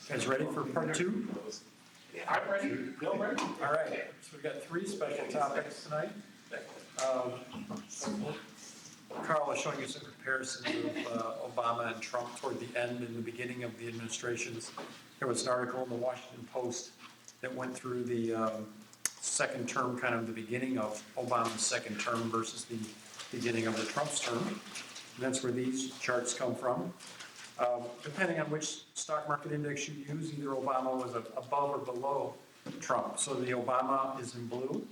Guys ready for part two? I'm ready. Bill ready? All right, so we've got three special topics tonight. Carl was showing you some comparisons of Obama and Trump toward the end and the beginning of the administrations. There was an article in the Washington Post that went through the second term, kind of the beginning of Obama's second term versus the beginning of the Trump's term. And that's where these charts come from. Depending on which stock market index you use, either Obama was above or below Trump. So the Obama is in blue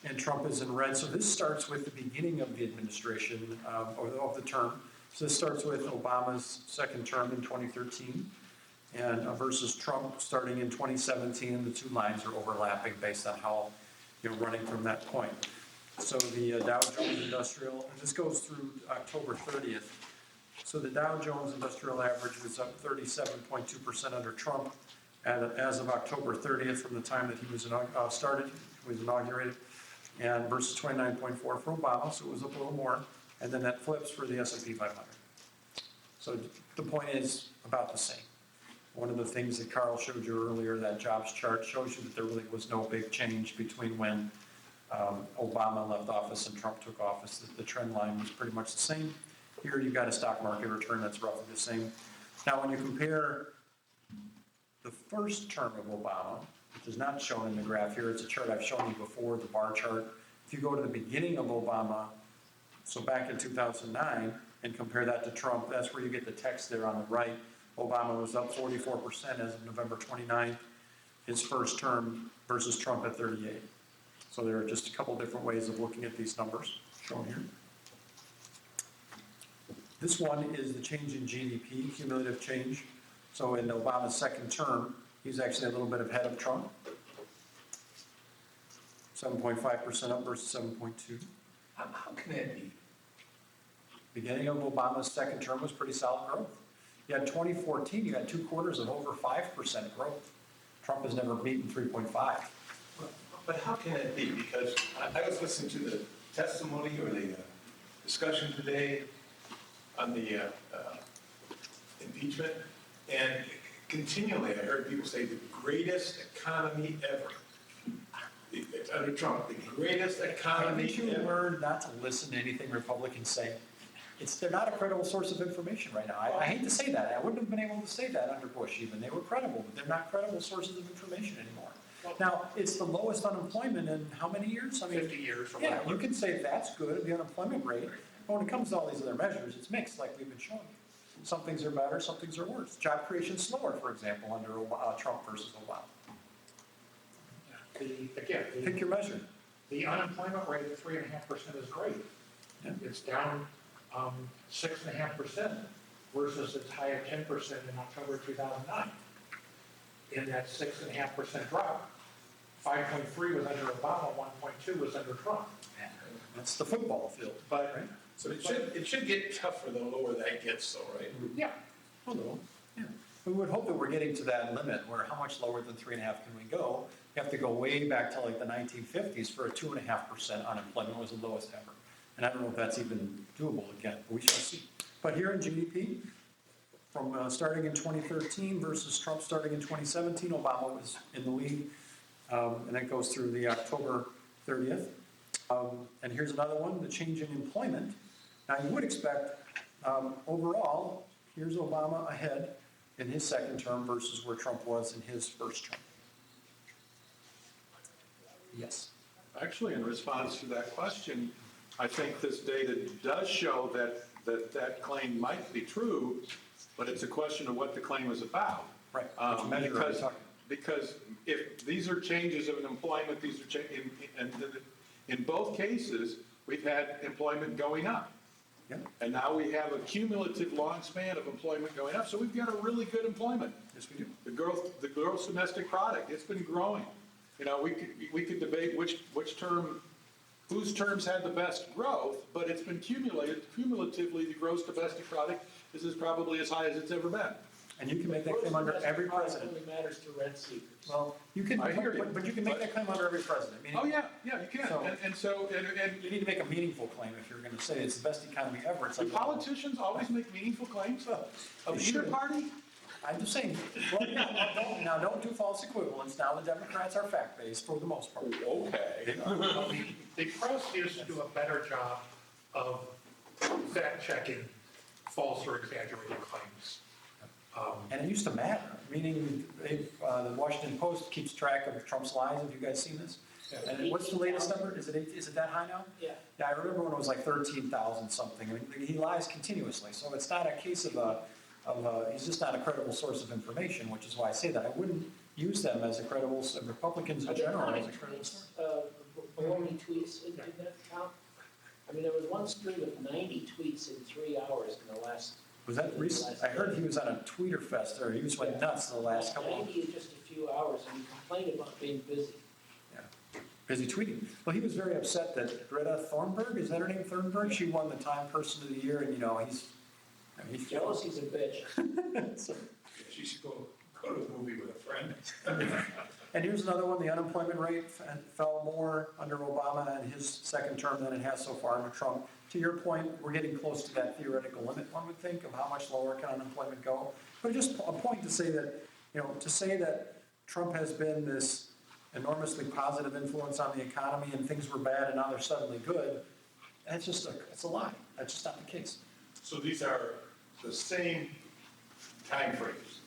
and Trump is in red. So this starts with the beginning of the administration or of the term. So this starts with Obama's second term in 2013 and versus Trump starting in 2017. And the two lines are overlapping based on how you're running from that point. So the Dow Jones Industrial, and this goes through October 30th. So the Dow Jones Industrial Average was up 37.2% under Trump as of October 30th from the time that he was inaugurated, and versus 29.4 for Obama, so it was up a little more, and then that flips for the S&P 500. So the point is about the same. One of the things that Carl showed you earlier, that jobs chart, shows you that there really was no big change between when Obama left office and Trump took office. The trend line was pretty much the same. Here you've got a stock market return that's roughly the same. Now when you compare the first term of Obama, which is not shown in the graph here, it's a chart I've shown you before, the bar chart. If you go to the beginning of Obama, so back in 2009, and compare that to Trump, that's where you get the text there on the right. Obama was up 44% as of November 29th, his first term, versus Trump at 38. So there are just a couple different ways of looking at these numbers shown here. This one is the change in GDP, cumulative change. So in Obama's second term, he's actually a little bit ahead of Trump. 7.5% up versus 7.2. How can that be? Beginning of Obama's second term was pretty solid growth. You had 2014, you had 2 quarters of over 5% growth. Trump has never beaten 3.5. But how can that be? Because I was listening to the testimony or the discussion today on the impeachment, and continually I heard people say the greatest economy ever. It's under Trump, the greatest economy Haven't you ever. learned not to listen to anything Republicans say? They're not a credible source of information right now. I hate to say that. I wouldn't have been able to say that under Bush even. They were credible, but they're not credible sources of information anymore. Now, it's the lowest unemployment in how many years? I mean, 50 years or yeah, whatever. you can say that's good, the unemployment rate. But when it comes to all these other measures, it's mixed, like we've been showing you. Some things are better, some things are worse. Job creation slower, for example, under Trump versus Obama. Pick your measure. The unemployment rate of 3.5% is great. Yeah. It's down 6.5% versus its high of 10% in October 2009. In that 6.5% drop, 5.3 was under Obama, 1.2 was under Trump. That's the football field. But right? So it should get tougher the lower that gets, though, right? yeah, A little, yeah. We would hope that we're getting to that limit where how much lower than 3.5 can we go? You have to go way back to like the 1950s for a 2.5% unemployment was the lowest ever. And I don't know if that's even doable again, but we shall see. But here in GDP, from starting in 2013 versus Trump starting in 2017, Obama was in the lead. And that goes through the October 30th. And here's another one, the change in employment. Now you would expect, overall, here's Obama ahead in his second term versus where Trump was in his first term. Yes. Actually, in response to that question, I think this data does show that claim might be true, but it's a question of what the claim is about. Right. Which measure are we talking? Because if these are changes of employment, these are in both cases, we've had employment going up. Yeah. And now we have a cumulative long span of employment going up, so we've got a really good employment. Yes, we do. The gross domestic product, it's been growing. You know, we could debate which term, whose terms had the best growth, but it's been cumulatively, the gross domestic product is probably as high as it's ever been. And you can make that claim under every president. It matters to rent seekers. Well, you can, I hear you. but you can make that claim under every president. Meaning, Oh, yeah, you can. So- And you need to make a meaningful claim if you're going to say it's the best economy ever. It's do like, politicians always make meaningful claims of They either should. party? I'm just saying, well, yeah, don't do false equivalence. Now the Democrats are fact-based for the most part. Okay. The press used to do a better job of fact-checking false or exaggerated claims. And it used to matter, meaning the Washington Post keeps track of Trump's lies. Have you guys seen this? And what's the latest number? Is it that high now? Yeah. Yeah, I remember when it was like 13,000 something. I mean, he lies continuously, so it's not a case of he's just not a credible source of information, which is why I say that. I wouldn't use them as a credible, Republicans in Are they general as a counting credible tweets, source. baloney tweets, did that count? I mean, there was one stream of 90 tweets in 3 hours in the last. Was that recent? I heard he was on a tweeter fest, or he just went nuts the last couple of 90 in just a few hours, and he complained about being busy. busy tweeting. Well, he was very upset that Greta Thunberg, is that her name, Thunberg? She won the Time Person of the Year, and he's Jealousy's a bitch. So, She should go to a movie with a friend. and here's another one, the unemployment rate fell more under Obama in his second term than it has so far under Trump. To your point, we're getting close to that theoretical limit, one would think, of how much lower can unemployment go. But just a point to say that, Trump has been this enormously positive influence on the economy and things were bad and now they're suddenly good, it's a lie. That's just not the case. So these are the same timeframes.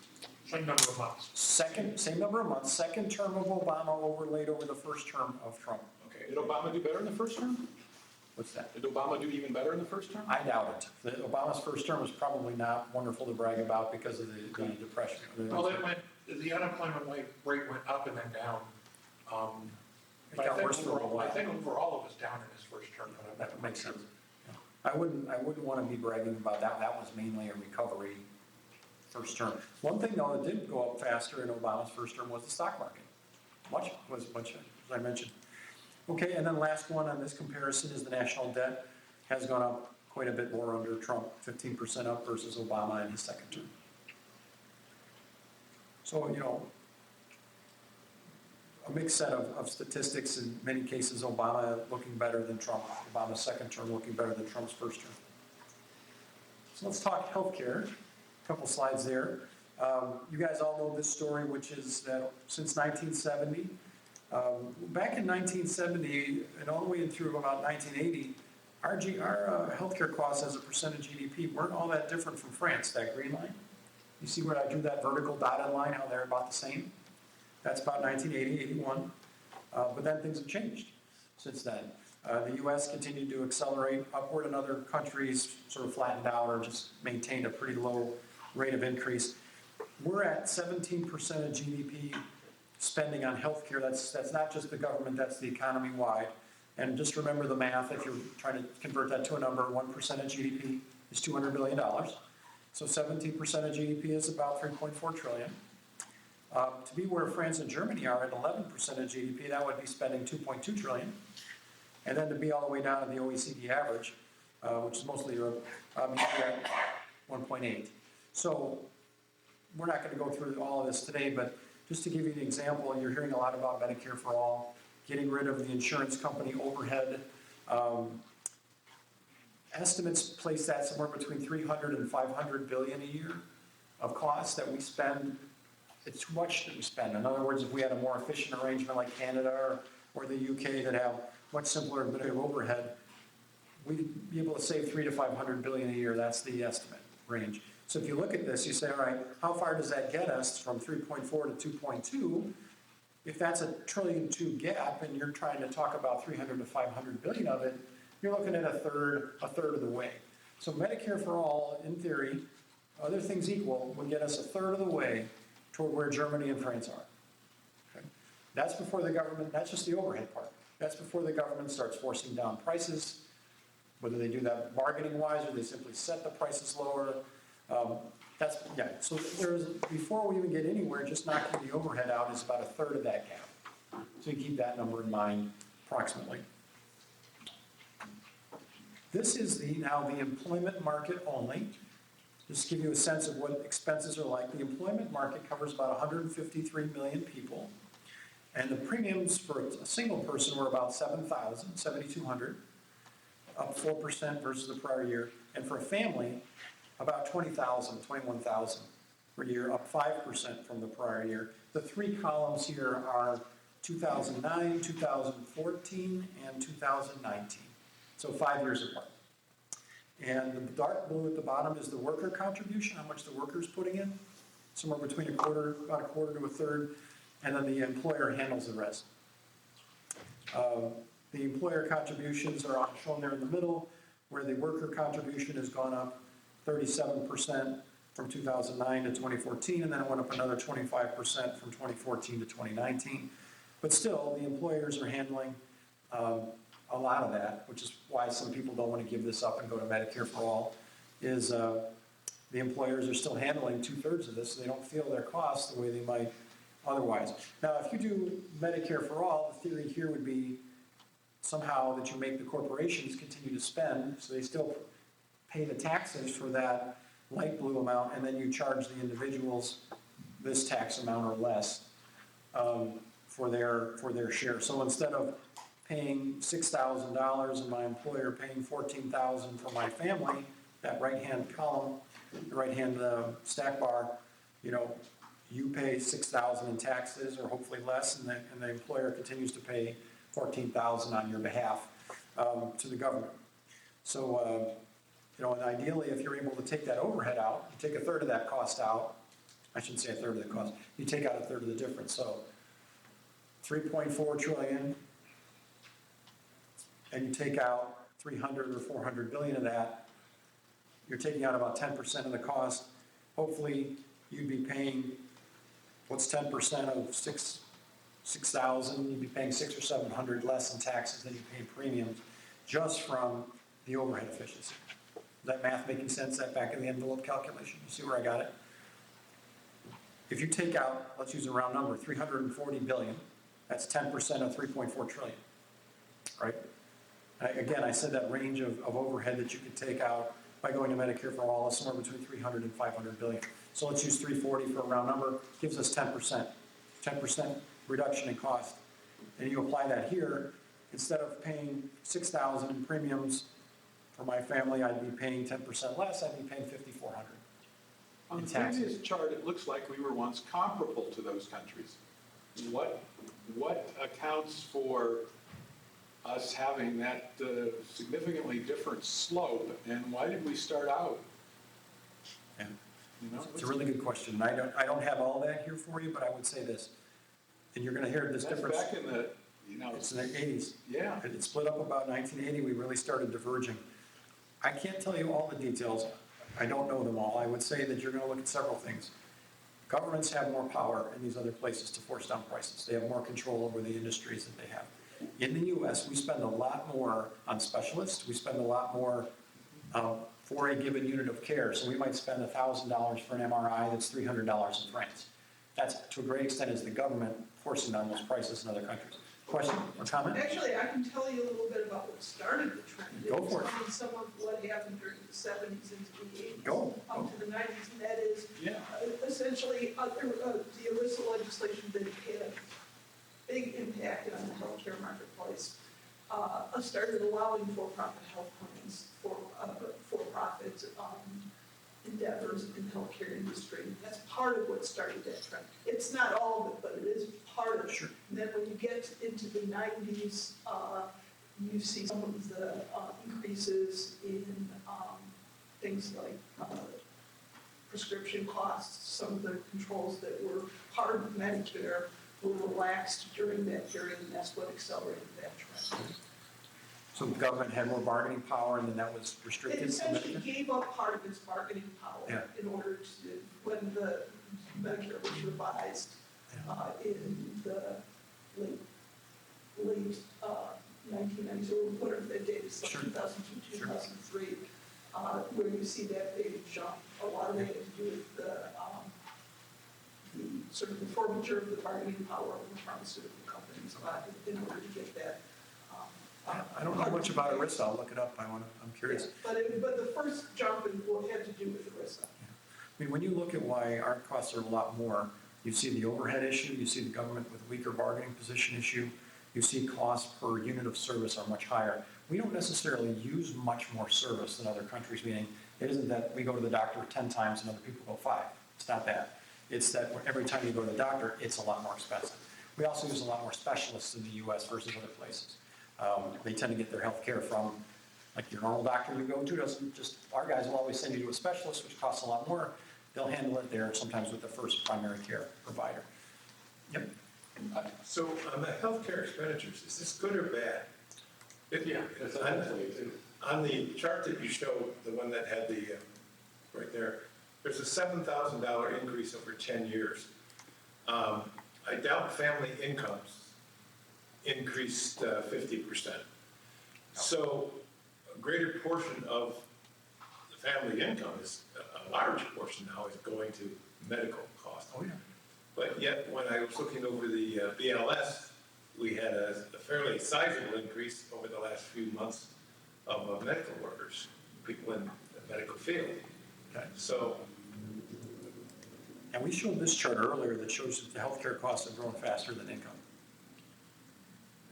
Same number of months. Same number of months, second term of Obama overlaid over the first term of Trump. Okay. Did Obama do better in the first term? What's that? Did Obama do even better in the first term? I doubt it. Obama's first term was probably not wonderful to brag about because of the depression. Well, the unemployment rate went up and then down. It But got worse for a I while. think overall it was down in his first term. But That makes sense. I wouldn't want to be bragging about that. That was mainly a recovery first term. One thing though that did go up faster in Obama's first term was the stock market. Much, as I mentioned. Okay, and then last one on this comparison is the national debt has gone up quite a bit more under Trump, 15% up versus Obama in his second term. So, a mixed set of statistics. In many cases, Obama looking better than Trump. Obama's second term looking better than Trump's first term. So let's talk healthcare. A couple slides there. You guys all know this story, which is that since 1970, back in 1970 and all the way through about 1980, our healthcare costs as a percent of GDP weren't all that different from France, that green line. You see where I drew that vertical dotted line, how they're about the same? That's about 1980, 81. But then things have changed since then. The U.S. continued to accelerate upward, and other countries sort of flattened out or just maintained a pretty low rate of increase. We're at 17% of GDP spending on healthcare. That's not just the government, that's the economy-wide. And just remember the math, if you're trying to convert that to a number, 1% of GDP is $200 billion. So 17% of GDP is about $3.4 trillion. To be where France and Germany are at 11% of GDP, that would be spending $2.2 trillion. And then to be all the way down to the OECD average, which is mostly Europe, you're at 1.8. So we're not going to go through all of this today, but just to give you an example, you're hearing a lot about Medicare for All, getting rid of the insurance company overhead. Estimates place that somewhere between 300 and 500 billion a year of costs that we spend. It's too much that we spend. In other words, if we had a more efficient arrangement like Canada or the UK that have much simpler administrative overhead, we'd be able to save 300 to 500 billion a year. That's the estimate range. So if you look at this, you say, all right, how far does that get us from 3.4 to 2.2? If that's a $1.2 trillion gap and you're trying to talk about 300 to 500 billion of it, you're looking at a third of the way. So Medicare for All, in theory, other things equal, would get us a third of the way toward where Germany and France are. Okay? That's before the government, that's just the overhead part. That's before the government starts forcing down prices, whether they do that bargaining-wise or they simply set the prices lower. So before we even get anywhere, just knocking the overhead out is about a third of that gap. So you keep that number in mind approximately. This is now the employment market only. Just to give you a sense of what expenses are like. The employment market covers about 153 million people. And the premiums for a single person were about 7,200, up 4% versus the prior year. And for a family, about 21,000. per year, up 5% from the prior year. The three columns here are 2009, 2014, and 2019, so 5 years apart. And the dark blue at the bottom is the worker contribution, how much the worker's putting in, somewhere between about a quarter to a third, and then the employer handles the rest. The employer contributions are shown there in the middle, where the worker contribution has gone up 37% from 2009 to 2014, and then it went up another 25% from 2014 to 2019. But still, the employers are handling a lot of that, which is why some people don't want to give this up and go to Medicare for All, is the employers are still handling 2/3 of this, so they don't feel their costs the way they might otherwise. Now, if you do Medicare for All, the theory here would be somehow that you make the corporations continue to spend, so they still pay the taxes for that light blue amount, and then you charge the individuals this tax amount or less for their share. So instead of paying $6,000 and my employer paying $14,000 for my family, that right-hand column, the right-hand stack bar, you pay $6,000 in taxes, or hopefully less, and the employer continues to pay $14,000 on your behalf to the government. So, and ideally, if you're able to take that overhead out, you take a third of that cost out. I shouldn't say a third of the cost. You take out a third of the difference. So, 3.4 trillion, and you take out 300 or 400 billion of that. You're taking out about 10% of the cost. Hopefully, you'd be paying, what's 10% of 6,000? You'd be paying 600 or 700 less in taxes than you pay in premiums, just from the overhead efficiency. Is that math making sense? That back of the envelope calculation? You see where I got it? If you take out, let's use a round number, 340 billion, that's 10% of 3.4 trillion, right? Again, I said that range of overhead that you could take out by going to Medicare for All is somewhere between 300 and 500 billion. So let's use 340 for a round number, gives us 10%. 10% reduction in cost. And you apply that here, instead of paying 6,000 in premiums for my family, I'd be paying 10% less, I'd be paying 5,400. On in the taxes. previous chart, it looks like we were once comparable to those countries. What accounts for us having that significantly different slope, and why did we start out? Yeah. It's It's a really good question. I don't have all that here for you, but I would say this, and you're going to hear this That's difference. back in the, It's in the 80s. yeah. It split up about 1980, we really started diverging. I can't tell you all the details. I don't know them all. I would say that you're going to look at several things. Governments have more power in these other places to force down prices. They have more control over the industries that they have. In the US, we spend a lot more on specialists. We spend a lot more for a given unit of care. So we might spend $1,000 for an MRI that's $300 in France. That's, to a great extent, is the government forcing down those prices in other countries. Question or comment? Actually, I can tell you a little bit about what started the trend. Go for it. And some of what happened during the 70s into the 80s. Go. Up to the 90s, and that is Yeah. essentially the ERISA legislation that had a big impact on the healthcare marketplace. Started allowing for-profit health plans, for-profit endeavors in the healthcare industry. That's part of what started that trend. It's not all of it, but it is part of it. Sure. And then when you get into the 90s, you see some of the increases in things like prescription costs. Some of the controls that were part of Medicare were relaxed during that period, and that's what accelerated that trend. So the government had more bargaining power, and then that was It restricted. essentially gave up part of its bargaining power Yeah. in order to, when the Medicare was revised in the late 1990s, or whatever that date is, like Sure. 2002, Sure. 2003, where you see that big jump. A lot of it had to do with the sort of the forfeiture of the bargaining power of the pharmaceutical companies in order to get that. I don't know much about ERISA. I'll look it up. I'm curious. But the first jump had to do with ERISA. I mean, when you look at why our costs are a lot more, you see the overhead issue, you see the government with weaker bargaining position issue, you see costs per unit of service are much higher. We don't necessarily use much more service than other countries, meaning it isn't that we go to the doctor 10 times and other people go 5. It's not that. It's that every time you go to the doctor, it's a lot more expensive. We also use a lot more specialists in the US versus other places. They tend to get their health care from, like your normal doctor you go to doesn't just, our guys will always send you to a specialist, which costs a lot more. They'll handle it there, sometimes with the first primary care provider. Yep. So on the healthcare expenditures, is this good or bad? Yeah, it's honestly, On the chart that you showed, the one that had the, right there, there's a $7,000 increase over 10 years. I doubt family incomes increased 50%. So a greater portion of the family income is, a large portion now is going to medical costs. Oh, yeah. But yet, when I was looking over the BLS, we had a fairly sizable increase over the last few months of medical workers, people in the medical field. Okay. So, And we showed this chart earlier that shows that the healthcare costs have grown faster than income.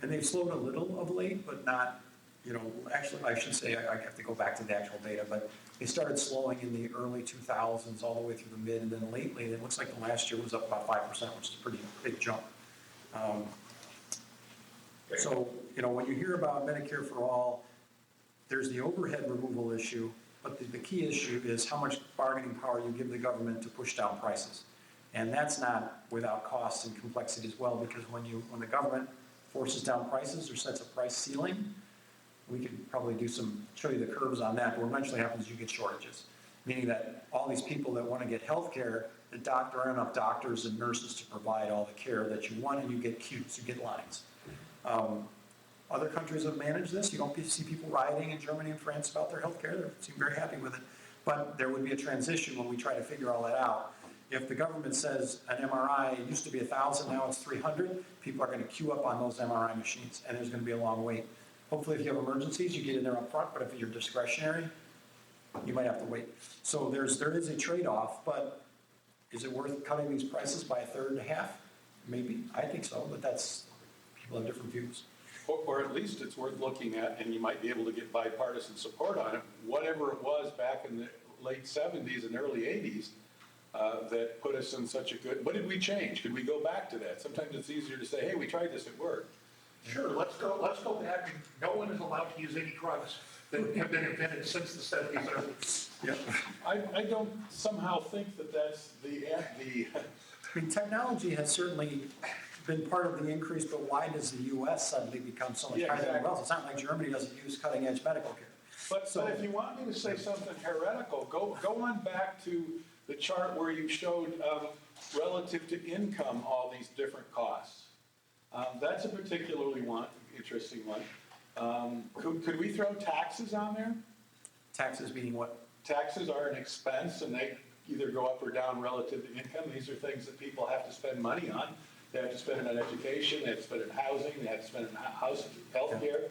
And they've slowed a little of late, but not, actually, I should say, I have to go back to the actual data, but they started slowing in the early 2000s all the way through the mid, and then lately, it looks like the last year was up about 5%, which is a pretty big jump. So, when you hear about Medicare for all, there's the overhead removal issue, but the key issue is how much bargaining power you give the government to push down prices. And that's not without costs and complexity as well, because when the government forces down prices or sets a price ceiling, we could probably show you the curves on that, but what eventually happens is you get shortages. Meaning that all these people that want to get health care, there aren't enough doctors and nurses to provide all the care that you want, and you get queues, you get lines. Other countries have managed this. You don't see people rioting in Germany and France about their health care. They seem very happy with it. But there would be a transition when we try to figure all that out. If the government says an MRI, it used to be 1,000, now it's 300, people are going to queue up on those MRI machines, and there's going to be a long wait. Hopefully, if you have emergencies, you get in there up front, but if you're discretionary, you might have to wait. So there is a trade-off, but is it worth cutting these prices by a third, a half? Maybe. I think so, but people have different views. or at least it's worth looking at, and you might be able to get bipartisan support on it, whatever it was back in the late 70s and early 80s that put us in such a good, what did we change? Could we go back to that? Sometimes it's easier to say, hey, we tried this, it worked. Sure, let's go back, and no one is allowed to use any drugs that have been invented since the 70s or 80s. Yeah. I don't somehow think that that's the I mean, technology has certainly been part of the increase, but why does the US suddenly become so much Yeah, higher than exactly. else? It's not like Germany doesn't use cutting-edge medical care. But if you want me to say something heretical, go on back to the chart where you showed relative to income all these different costs. That's a particularly interesting one. Could we throw taxes on there? Taxes being what? Taxes are an expense, and they either go up or down relative to income. These are things that people have to spend money on. They have to spend it on education, they have to spend it on housing, they have to spend it on healthcare.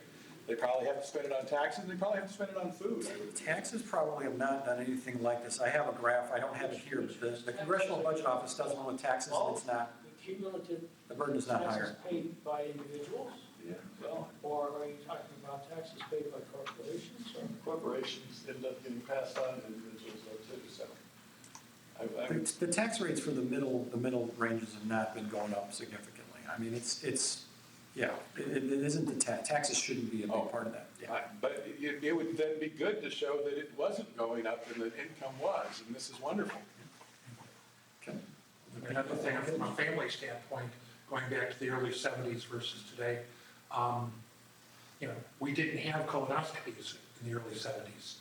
They probably have to spend it on taxes, and they probably have to spend it on food. Taxes probably have not done anything like this. I have a graph, I don't have it here, but the Congressional Budget Office does one with taxes, and it's not, The cumulative the burden is not higher. taxes paid by individuals, Yeah, well, or are you talking about taxes paid by corporations, or? corporations end up getting passed on to individuals though too, so. The tax rates for the middle ranges have not been going up significantly. I mean, it isn't taxes shouldn't be a big part of that. Yeah. But it would then be good to show that it wasn't going up and that income was, and this is wonderful. Okay. Another thing, from a family standpoint, going back to the early 70s versus today, we didn't have colonoscopies in the early 70s.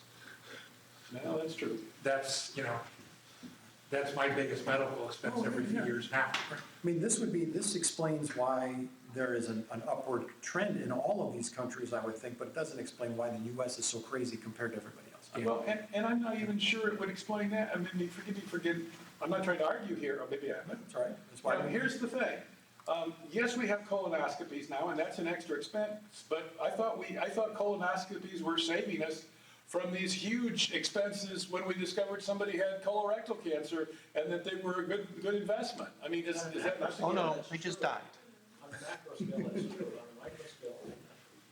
No, that's true. That's my biggest medical expense every few years now. I mean, this explains why there is an upward trend in all of these countries, I would think, but it doesn't explain why the US is so crazy compared to everybody else. Well, and I'm not even sure it would explain that. I mean, forgive me, I'm not trying to argue here, or maybe I am. That's all right. That's why. Here's the thing. Yes, we have colonoscopies now, and that's an extra expense, but I thought colonoscopies were saving us from these huge expenses when we discovered somebody had colorectal cancer and that they were a good investment. I mean, is that not? Oh, no, they just died. On the macro scale, that's true, on the micro scale.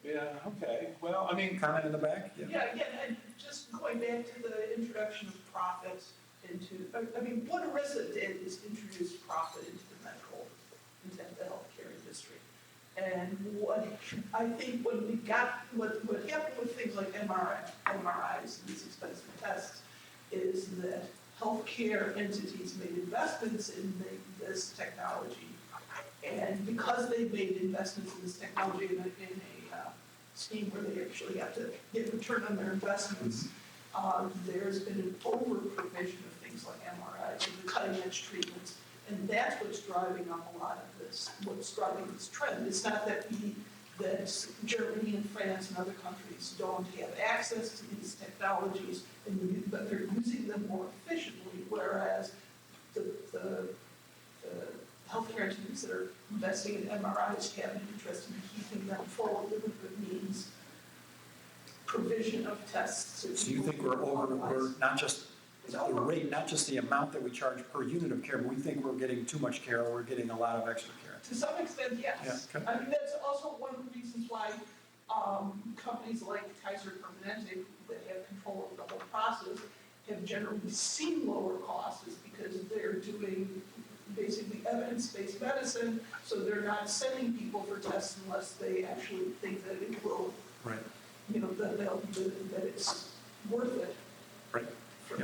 Yeah, okay. Well, I mean, Comment in the back? Yeah, again, and just going back to the introduction of profits into, I mean, what ERISA did is introduce profit into the healthcare industry. And what, I think when we got, what happened with things like MRIs and these expensive tests is that healthcare entities made investments in this technology. And because they made investments in this technology in a scheme where they actually have to get return on their investments, there's been an over-provision of things like MRIs and the cutting-edge treatments. And that's what's driving up a lot of this, what's driving this trend. It's not that Germany and France and other countries don't have access to these technologies, but they're using them more efficiently, whereas the healthcare entities that are investing in MRIs have an interest in keeping them forward if it means provision of tests. So you think we're not just the rate, not just the amount that we charge per unit of care, but we think we're getting too much care, or we're getting a lot of extra care? To some extent, yes. Yeah, okay. I mean, that's also one of the reasons why companies like Kaiser Permanente that have control of the whole process have generally seen lower costs, is because they're doing basically evidence-based medicine, so they're not sending people for tests unless they actually think that it will, Right. you know, that it's worth it Right. for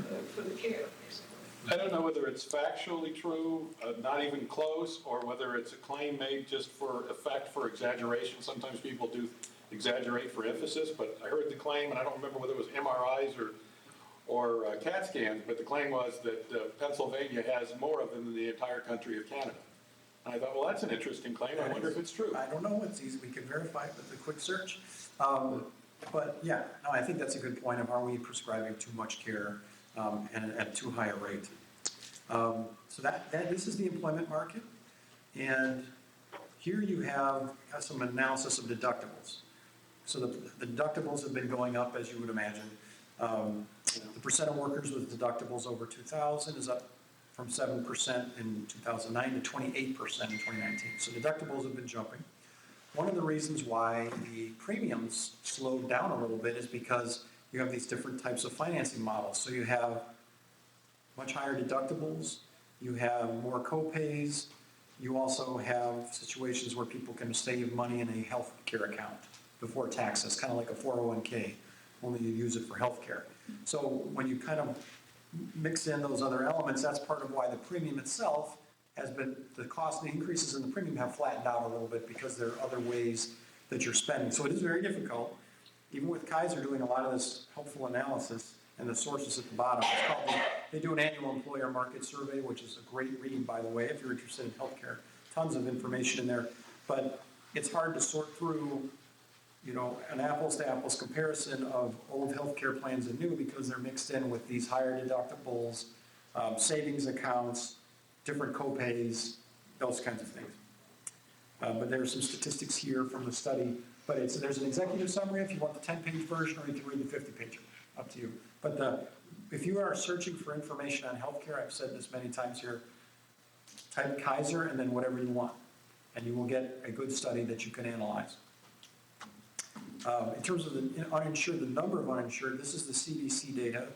the care, basically. I don't know whether it's factually true, not even close, or whether it's a claim made just for effect, for exaggeration. Sometimes people do exaggerate for emphasis, but I heard the claim, and I don't remember whether it was MRIs or CAT scans, but the claim was that Pennsylvania has more of them than the entire country of Canada. And I thought, well, that's an interesting claim. I wonder if it's true. I don't know. It's easy. We can verify it with a quick search. But yeah, no, I think that's a good point of, are we prescribing too much care and at too high a rate? So this is the employment market. And here you have some analysis of deductibles. So the deductibles have been going up, as you would imagine. The percent of workers with deductibles over 2,000 is up from 7% in 2009 to 28% in 2019. So deductibles have been jumping. One of the reasons why the premiums slowed down a little bit is because you have these different types of financing models. So you have much higher deductibles, you have more co-pays, you also have situations where people can save money in a health care account before taxes, kind of like a 401k, only you use it for health care. So when you kind of mix in those other elements, that's part of why the premium itself has been, the cost and the increases in the premium have flattened out a little bit because there are other ways that you're spending. So it is very difficult, even with Kaiser doing a lot of this helpful analysis and the sources at the bottom. It's called they do an annual employer market survey, which is a great read, by the way, if you're interested in healthcare. Tons of information in there. But it's hard to sort through, you know, an apples to apples comparison of old healthcare plans and new, because they're mixed in with these higher deductibles, savings accounts, different co-pays, those kinds of things. But there are some statistics here from the study, but there's an executive summary if you want the 10-page version, or you can read the 50-page, up to you. But if you are searching for information on healthcare, I've said this many times here, type Kaiser and then whatever you want, and you will get a good study that you can analyze. In terms of the uninsured, the number of uninsured, this is the CDC data.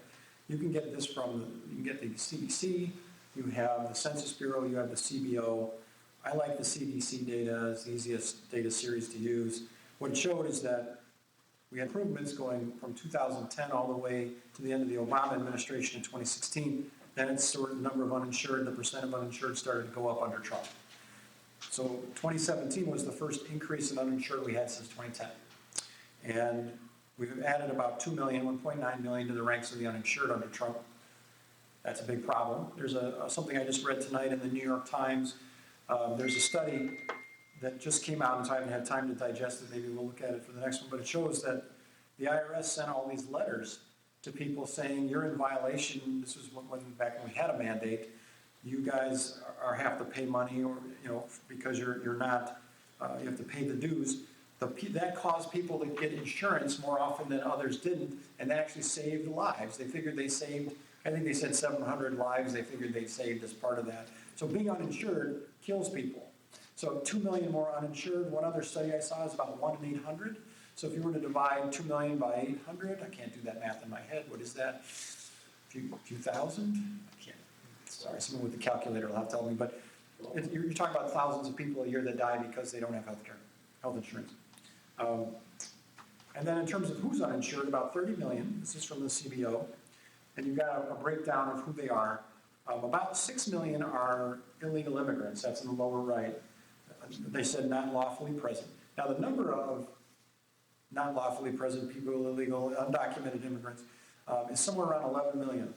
You can get this you can get the CDC, you have the Census Bureau, you have the CBO. I like the CDC data, it's the easiest data series to use. What it showed is that we had improvements going from 2010 all the way to the end of the Obama administration in 2016. Then it's sort of the number of uninsured, the percent of uninsured started to go up under Trump. So 2017 was the first increase in uninsured we had since 2010. And we've added about 2 million, 1.9 million to the ranks of the uninsured under Trump. That's a big problem. There's something I just read tonight in the New York Times. There's a study that just came out, and so I haven't had time to digest it. Maybe we'll look at it for the next one. But it shows that the IRS sent all these letters to people saying, you're in violation. This was back when we had a mandate. You guys have to pay money, or because you're not. You have to pay the dues. That caused people to get insurance more often than others didn't, and that actually saved lives. They figured they saved, I think they said 700 lives they figured they saved as part of that. So being uninsured kills people. So 2 million more uninsured. One other study I saw is about 1 in 800. So if you were to divide 2 million by 800, I can't do that math in my head. What is that? few thousand? I can't, sorry, someone with the calculator will have to tell me, but you're talking about thousands of people a year that die because they don't have health insurance. And then in terms of who's uninsured, about 30 million, this is from the CBO, and you've got a breakdown of who they are. About 6 million are illegal immigrants, that's in the lower right. They said not lawfully present. Now the number of not lawfully present people, illegal, undocumented immigrants, is somewhere around 11 million.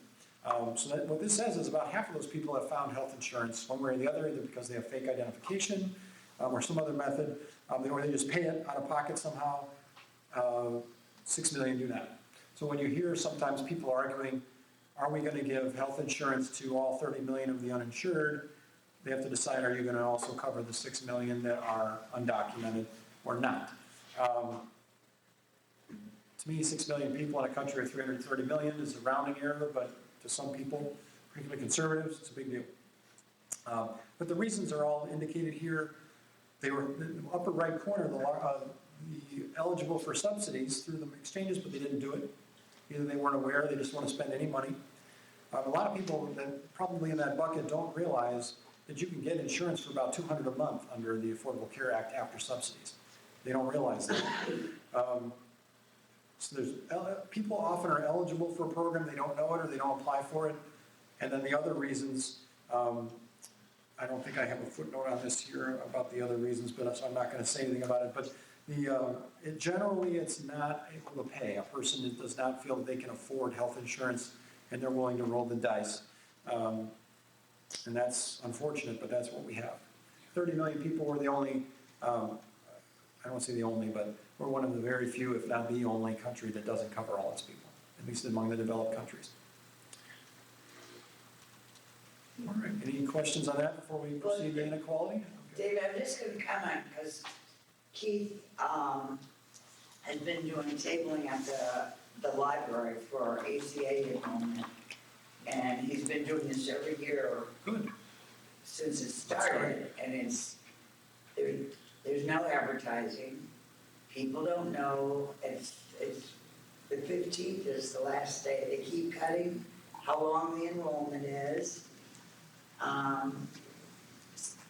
So that, what this says is about half of those people have found health insurance one way or the other, either because they have fake identification or some other method, or they just pay it out of pocket somehow. 6 million do not. So when you hear sometimes people arguing, are we going to give health insurance to all 30 million of the uninsured? They have to decide, are you going to also cover the 6 million that are undocumented or not? To me, 6 million people in a country of 330 million is a rounding error, but to some people, particularly conservatives, it's a big deal. But the reasons are all indicated here. They were in the upper right corner, the eligible for subsidies through the exchanges, but they didn't do it. Either they weren't aware, they just want to spend any money. A lot of people that probably in that bucket don't realize that you can get insurance for about $200 a month under the Affordable Care Act after subsidies. They don't realize that. So there's people often are eligible for a program, they don't know it or they don't apply for it. And then the other reasons, I don't think I have a footnote on this here about the other reasons, but so I'm not going to say anything about it. But generally, it's not able to pay. A person that does not feel that they can afford health insurance and they're willing to roll the dice. And that's unfortunate, but that's what we have. 30 million people were the only, I don't say the only, but we're one of the very few, if not the only country that doesn't cover all its people, at least among the developed countries. All right, any questions on that before we proceed to inequality? Dave, I'm just going to comment because Keith has been doing tabling at the library for ACA enrollment. And he's been doing this every year. Good. Since it started. And it's, there's no advertising. People don't know. It's the 15th is the last day. They keep cutting how long the enrollment is.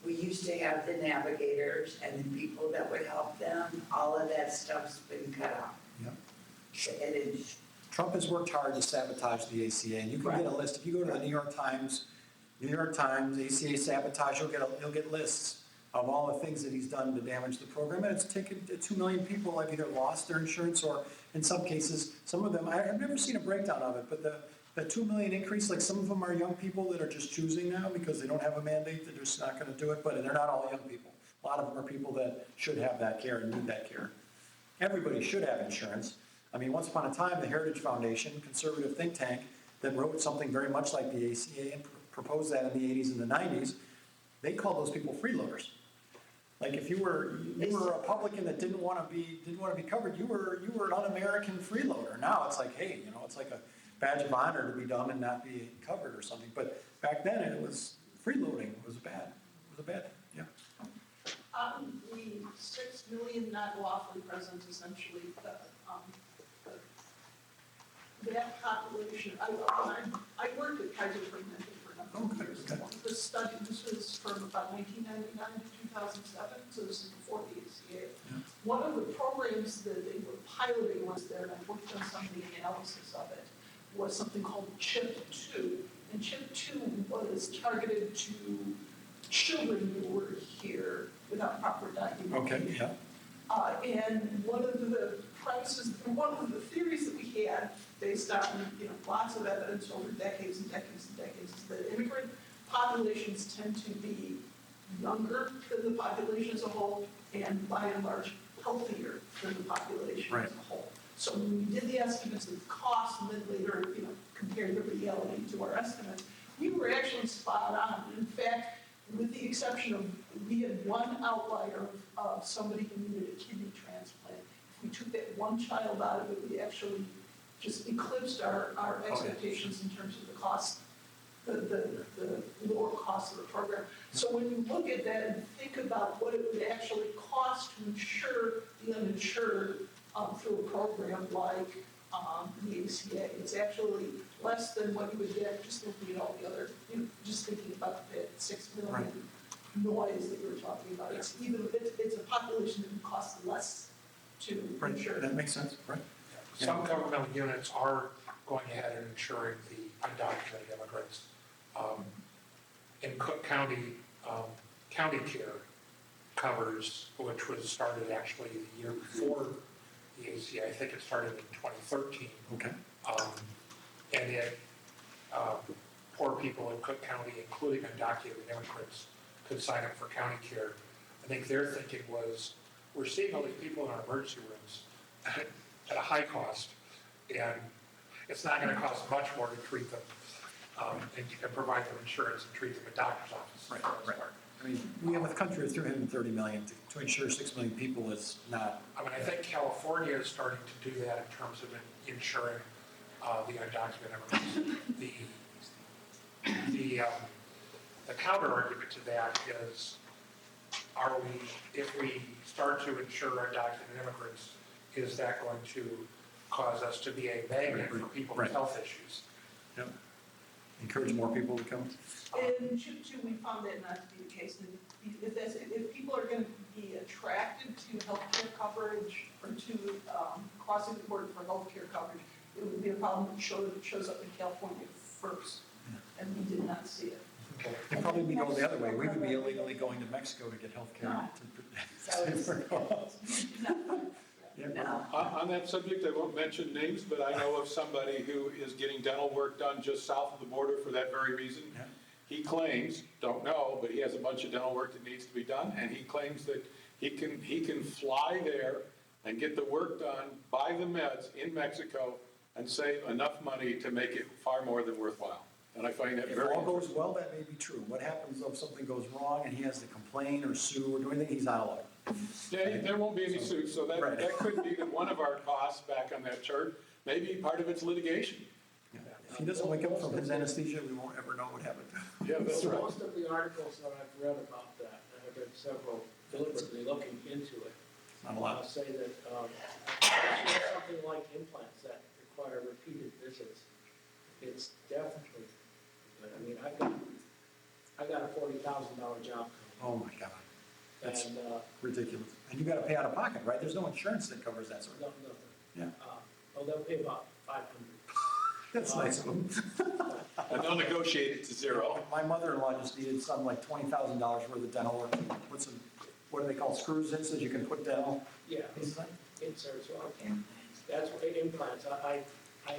We used to have the navigators and the people that would help them. All of that stuff's been cut out. Yep. And it's, Trump has worked hard to sabotage the ACA, and you can get a list. If you go to the New York Times, ACA sabotage, you'll get lists of all the things that he's done to damage the program, and it's taken 2 million people have either lost their insurance or, in some cases, some of them, I've never seen a breakdown of it, but the 2 million increase, like some of them are young people that are just choosing now because they don't have a mandate, they're just not going to do it, but they're not all young people. A lot of them are people that should have that care and need that care. Everybody should have insurance. I mean, once upon a time, the Heritage Foundation, conservative think tank, that wrote something very much like the ACA and proposed that in the 80s and the 90s, they called those people freeloaders. Like if you were a Republican that didn't want to be covered, you were an un-American freeloader. Now it's like, hey, it's like a badge of honor to be dumb and not be covered or something. But back then it was freeloading. It was bad. Yeah. The 6 million not lawfully present, essentially, that population, I worked at Kaiser Permanente for a number of years. Okay. This study, this was from about 1999 to 2007, so this is before the ACA. Yeah. One of the programs that they were piloting was there, and I worked on some of the analysis of it, was something called CHIP 2. And CHIP 2 was targeted to children who were here without proper documentation. Okay, yeah. And one of the premises, one of the theories that we had, based on lots of evidence over decades and decades and decades, is that immigrant populations tend to be younger than the population as a whole, and by and large healthier than the population as a whole. So when we did the estimates of the cost, and then later compared the reality to our estimates, we were actually spot on. In fact, with the exception of, we had one outlier of somebody who needed a kidney transplant. If we took that one child out of it, we actually just eclipsed our expectations in terms of the cost, the lower cost of the program. So when you look at that and think about what it would actually cost to insure the uninsured through a program like the ACA, it's actually less than what you would get just looking at all the other, just thinking about that 6 Right. million noise that you were talking about. It's a population that would cost less to Right, insure. that makes sense, right? Some governmental units are going ahead and insuring the undocumented immigrants. In Cook County, County Care covers, which was started actually the year before the ACA. I think it started in 2013. Okay. And it, poor people in Cook County, including undocumented immigrants, could sign up for county care. I think their thinking was, we're seeing all these people in our emergency rooms at a high cost, and it's not going to cost much more to treat them and provide them insurance and treat them at doctor's offices. Right, right. I mean, we have a country of 330 million. To insure 6 million people is not, I mean, I think California is starting to do that in terms of insuring the undocumented immigrants. The counter argument to that is, if we start to insure undocumented immigrants, is that going to cause us to be a magnet for people with Right. health issues? you know, encourage more people to come. And too, we found that not to be the case. And if people are going to be attracted to healthcare coverage or to crossing the border for healthcare coverage, it would be a problem that shows up in California first, and we did not see it. Okay. It'd probably be going the other way. We would be illegally going to Mexico to get health care. Yeah, No. On that subject, I won't mention names, but I know of somebody who is getting dental work done just south of the border for that very reason. Yeah. He claims, don't know, but he has a bunch of dental work that needs to be done, and he claims that he can fly there and get the work done, buy the meds in Mexico, and save enough money to make it far more than worthwhile. And I find that If very all goes interesting. well, that may be true. What happens if something goes wrong and he has to complain or sue or do anything, he's out of luck. Yeah, there won't be any suits, so Right. that could be that one of our costs back on that chart, maybe part of it's litigation. If he doesn't wake up from his anesthesia, we won't ever know what happened. Yeah, that's right. Most of the articles that I've read about that, and I've read several deliberately looking into it, Not a lot. say that especially something like implants that require repeated visits, it's definitely good. I mean, I got a $40,000 job Oh my God, coming, that's and ridiculous. And you gotta pay out of pocket, right? There's no insurance that covers that sort of no, thing. nothing. Yeah. Oh, they'll pay about $500. That's nice of them. And they'll negotiate it to zero. My mother-in-law just needed something like $20,000 worth of dental work. What do they call screws in so you can put dental? Yeah, pieces in? inserts, well, that's what implants. I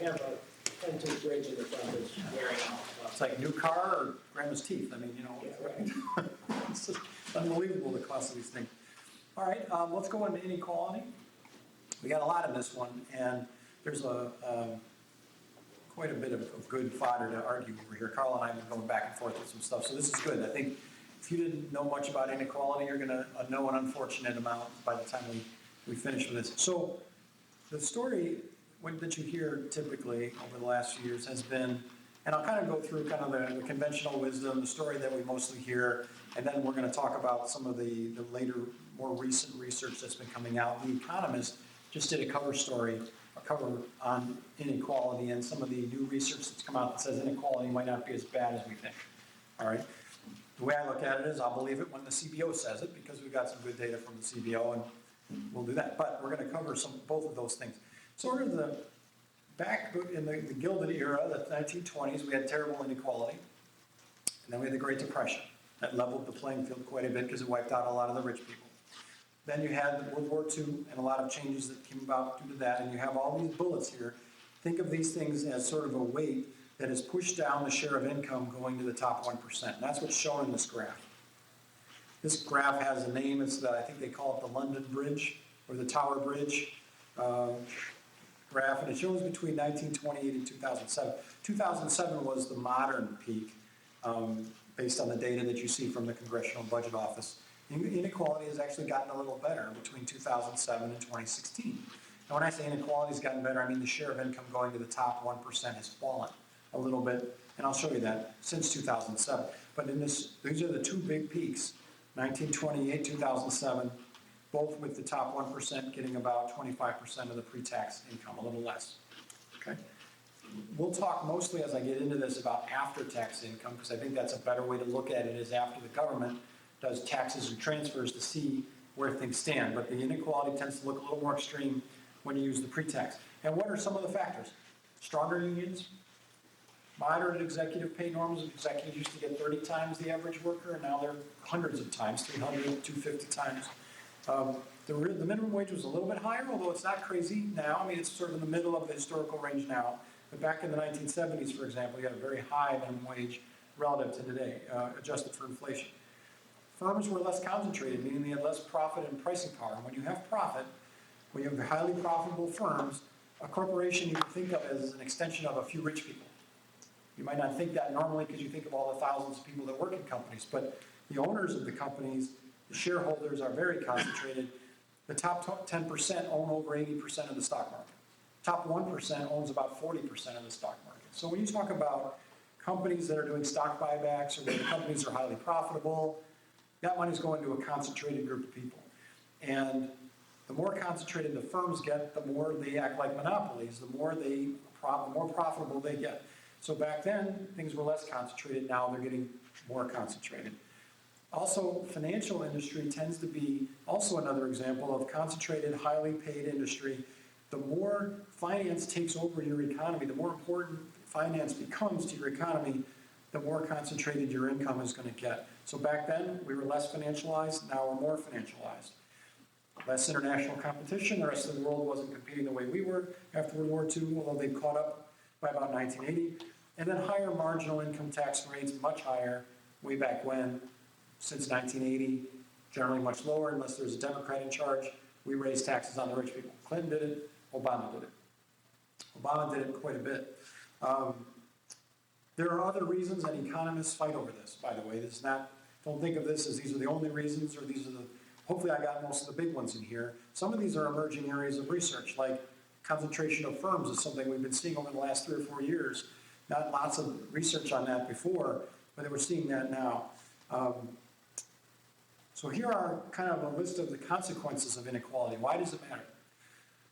have a 10-tooth bridge in the front that's wearing out. It's like new car or grandma's teeth. I mean, you know, Yeah, right. it's just unbelievable the cost of these things. All right, let's go into inequality. We got a lot in this one, and there's quite a bit of good fodder to argue over here. Carl and I have been going back and forth with some stuff, so this is good. I think if you didn't know much about inequality, you're gonna know an unfortunate amount by the time we finish with this. So the story that you hear typically over the last few years has been, and I'll kind of go through kind of the conventional wisdom, the story that we mostly hear, and then we're gonna talk about some of the later, more recent research that's been coming out. The Economist just did a cover on inequality and some of the new research that's come out that says inequality might not be as bad as we think. All right. The way I look at it is I'll believe it when the CBO says it because we've got some good data from the CBO and we'll do that. But we're going to cover both of those things. Sort of back in the Gilded Era, the 1920s, we had terrible inequality. And then we had the Great Depression. That leveled the playing field quite a bit because it wiped out a lot of the rich people. Then you had World War II and a lot of changes that came about due to that, and you have all these bullets here. Think of these things as sort of a weight that has pushed down the share of income going to the top 1%. And that's what's shown in this graph. This graph has a name, I think they call it the London Bridge, or the Tower Bridge graph, and it shows between 1928 and 2007. 2007 was the modern peak, based on the data that you see from the Congressional Budget Office. Inequality has actually gotten a little better between 2007 and 2016. And when I say inequality has gotten better, I mean the share of income going to the top 1% has fallen a little bit, and I'll show you that, since 2007. But these are the two big peaks, 1928, 2007, both with the top 1% getting about 25% of the pre-tax income, a little less. Okay. we'll talk mostly as I get into this about after-tax income, because I think that's a better way to look at it, is after the government does taxes and transfers to see where things stand. But the inequality tends to look a little more extreme when you use the pre-tax. And what are some of the factors? Stronger unions, moderate executive pay norms. Executives used to get 30 times the average worker, and now they're hundreds of times, 300, 250 times. The minimum wage was a little bit higher, although it's not crazy now. I mean, it's sort of in the middle of the historical range now. But back in the 1970s, for example, you had a very high minimum wage relative to today, adjusted for inflation. Firms were less concentrated, meaning they had less profit and pricing power. And when you have profit, when you have highly profitable firms, a corporation you can think of as an extension of a few rich people. You might not think that normally because you think of all the thousands of people that work in companies, but the owners of the companies, the shareholders, are very concentrated. The top 10% own over 80% of the stock market. Top 1% owns about 40% of the stock market. So when you talk about companies that are doing stock buybacks or where the companies are highly profitable, that money's going to a concentrated group of people. And the more concentrated the firms get, the more they act like monopolies, the more profitable they get. So back then, things were less concentrated. Now they're getting more concentrated. Also, financial industry tends to be also another example of concentrated, highly paid industry. The more finance takes over your economy, the more important finance becomes to your economy, the more concentrated your income is going to get. So back then, we were less financialized. Now we're more financialized. Less international competition. The rest of the world wasn't competing the way we were after World War II, although they caught up by about 1980. And then higher marginal income tax rates, much higher way back when. Since 1980, generally much lower unless there's a Democrat in charge. We raised taxes on the rich people. Clinton did it, Obama did it. Obama did it quite a bit. There are other reasons, and economists fight over this, by the way. This is not, don't think of this as these are the only reasons, or these are the, hopefully I got most of the big ones in here. Some of these are emerging areas of research, like concentration of firms is something we've been seeing over the last 3 or 4 years. Not lots of research on that before, but we're seeing that now. So here are kind of a list of the consequences of inequality. Why does it matter?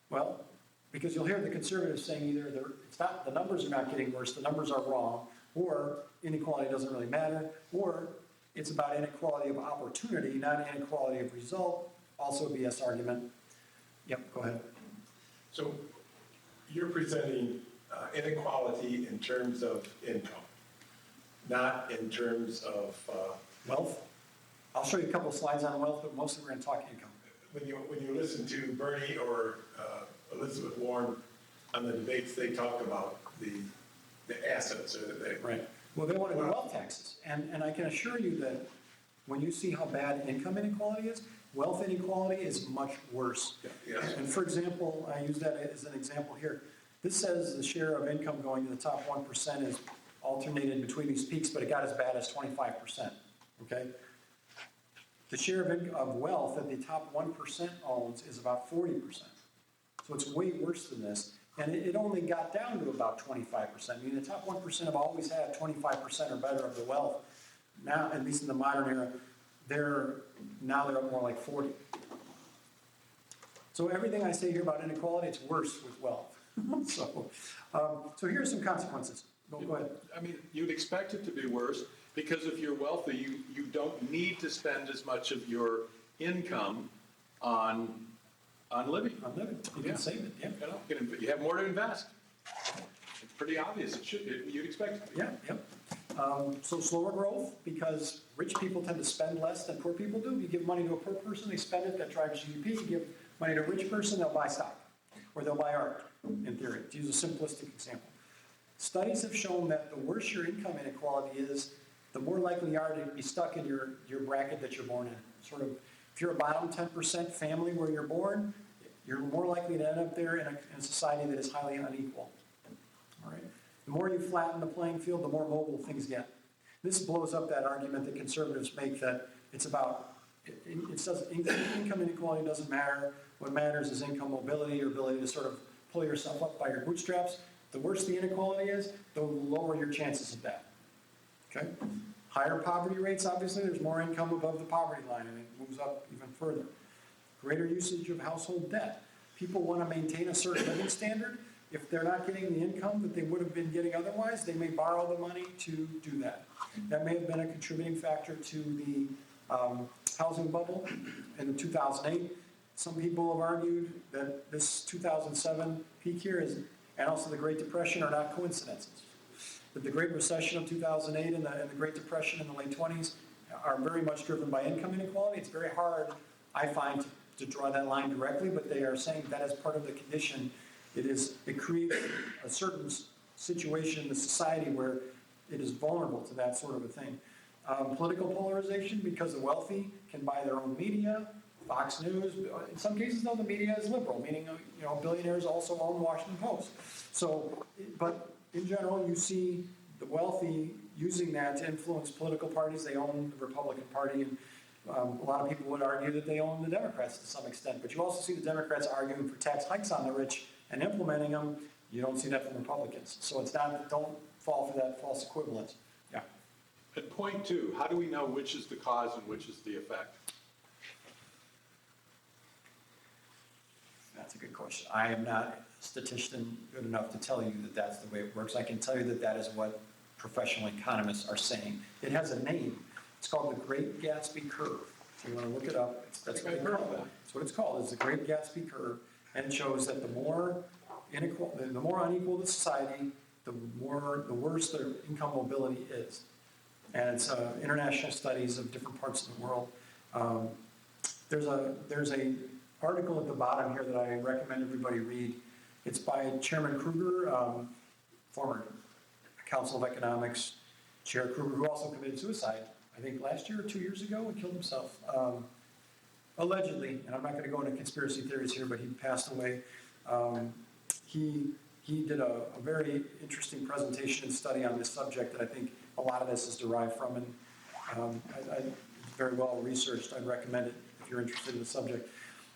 Well, because you'll hear the conservatives saying either the numbers are not getting worse, the numbers are wrong, or inequality doesn't really matter, or it's about inequality of opportunity, not inequality of result. Also a BS argument. Yep, go ahead. So you're presenting inequality in terms of income, not in terms of Wealth. I'll show you a couple of slides on wealth, but mostly we're going to talk income. when you listen to Bernie or Elizabeth Warren on the debates, they talk about the assets or the. Right. Well, they want to do wealth taxes. And I can assure you that when you see how bad income inequality is, wealth inequality is much worse. Yes. And for example, I use that as an example here. This says the share of income going to the top 1% is alternated between these peaks, but it got as bad as 25%, okay? The share of wealth that the top 1% owns is about 40%. So it's way worse than this. And it only got down to about 25%. I mean, the top 1% have always had 25% or better of the wealth. Now, at least in the modern era, they're up more like 40. So everything I say here about inequality, it's worse with wealth. So here's some consequences. Go ahead. I mean, you'd expect it to be worse because if you're wealthy, you don't need to spend as much of your income on living. On living. You can save it, yeah. You have more to invest. It's pretty obvious. You'd expect it to be. Yeah. So slower growth because rich people tend to spend less than poor people do. You give money to a poor person, they spend it, that drives GDP. You give money to a rich person, they'll buy stock or they'll buy art, in theory, to use a simplistic example. Studies have shown that the worse your income inequality is, the more likely you are to be stuck in your bracket that you're born in. Sort of, if you're a bottom 10% family where you're born, you're more likely to end up there in a society that is highly unequal. All right? The more you flatten the playing field, the more mobile things get. This blows up that argument that conservatives make that it's about, income inequality doesn't matter. What matters is income mobility, your ability to sort of pull yourself up by your bootstraps. The worse the inequality is, the lower your chances of that. Okay? Higher poverty rates, obviously, there's more income above the poverty line, and it moves up even further. Greater usage of household debt. People want to maintain a certain living standard, if they're not getting the income that they would have been getting otherwise, they may borrow the money to do that. That may have been a contributing factor to the housing bubble in 2008. Some people have argued that this 2007 peak here is, and also the Great Depression are not coincidences. That the Great Recession of 2008 and the Great Depression in the late 20s are very much driven by income inequality. It's very hard, I find, to draw that line directly, but they are saying that as part of the condition, it creates a certain situation in the society where it is vulnerable to that sort of a thing. Political polarization, because the wealthy can buy their own media, Fox News. In some cases, though, the media is liberal, meaning billionaires also own Washington Post. So, but in general, you see the wealthy using that to influence political parties. They own the Republican Party, and a lot of people would argue that they own the Democrats to some extent. But you also see the Democrats arguing for tax hikes on the rich and implementing them. You don't see that from Republicans. So it's not, don't fall for that false equivalence. Yeah. At point two, how do we know which is the cause and which is the effect? That's a good question. I am not a statistician good enough to tell you that that's the way it works. I can tell you that that is what professional economists are saying. It has a name. It's called the Great Gatsby Curve. If you want to look it up, that's what it's called. It's the Great Gatsby Curve, and it shows that the more unequal the society, the worse their income mobility is. And it's international studies of different parts of the world. There's a article at the bottom here that I recommend everybody read. It's by Chairman Kruger, former Council of Economics Chair Kruger, who also committed suicide, I think last year or 2 years ago, and killed himself. Allegedly, and I'm not going to go into conspiracy theories here, but he passed away. He did a very interesting presentation and study on this subject that I think a lot of this is derived from, and it's very well researched. I'd recommend it if you're interested in the subject.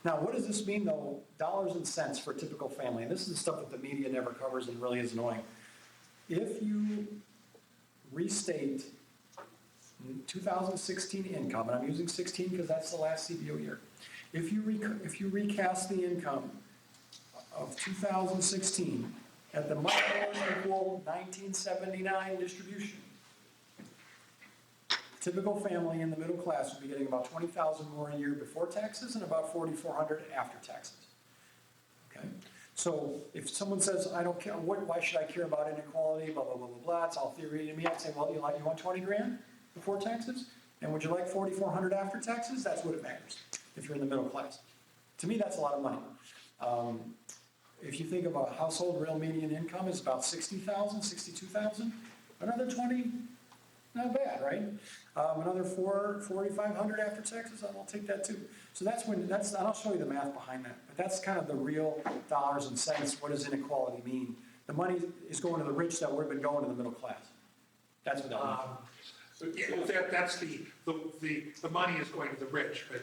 Now, what does this mean, though, dollars and cents for a typical family? And this is the stuff that the media never covers and really is annoying. If you restate 2016 income, and I'm using 16 because that's the last CBO year. If you recast the income of 2016 at the much more equal 1979 distribution, typical family in the middle class would be getting about $20,000 more a year before taxes and about $4,400 after taxes. Okay? So if someone says, I don't care, why should I care about inequality, blah, blah, blah, blah, blah, it's all theory to me, I'd say, well, you want 20 grand before taxes? And would you like 4,400 after taxes? That's what it matters if you're in the middle class. To me, that's a lot of money. If you think about household real median income is about 60,000, 62,000, another 20, not bad, right? Another 4,500 after taxes, I'll take that too. So and I'll show you the math behind that. But that's kind of the real dollars and cents. What does inequality mean? The money is going to the rich that would have been going to the middle class. That's what that means. That's the money is going to the rich, but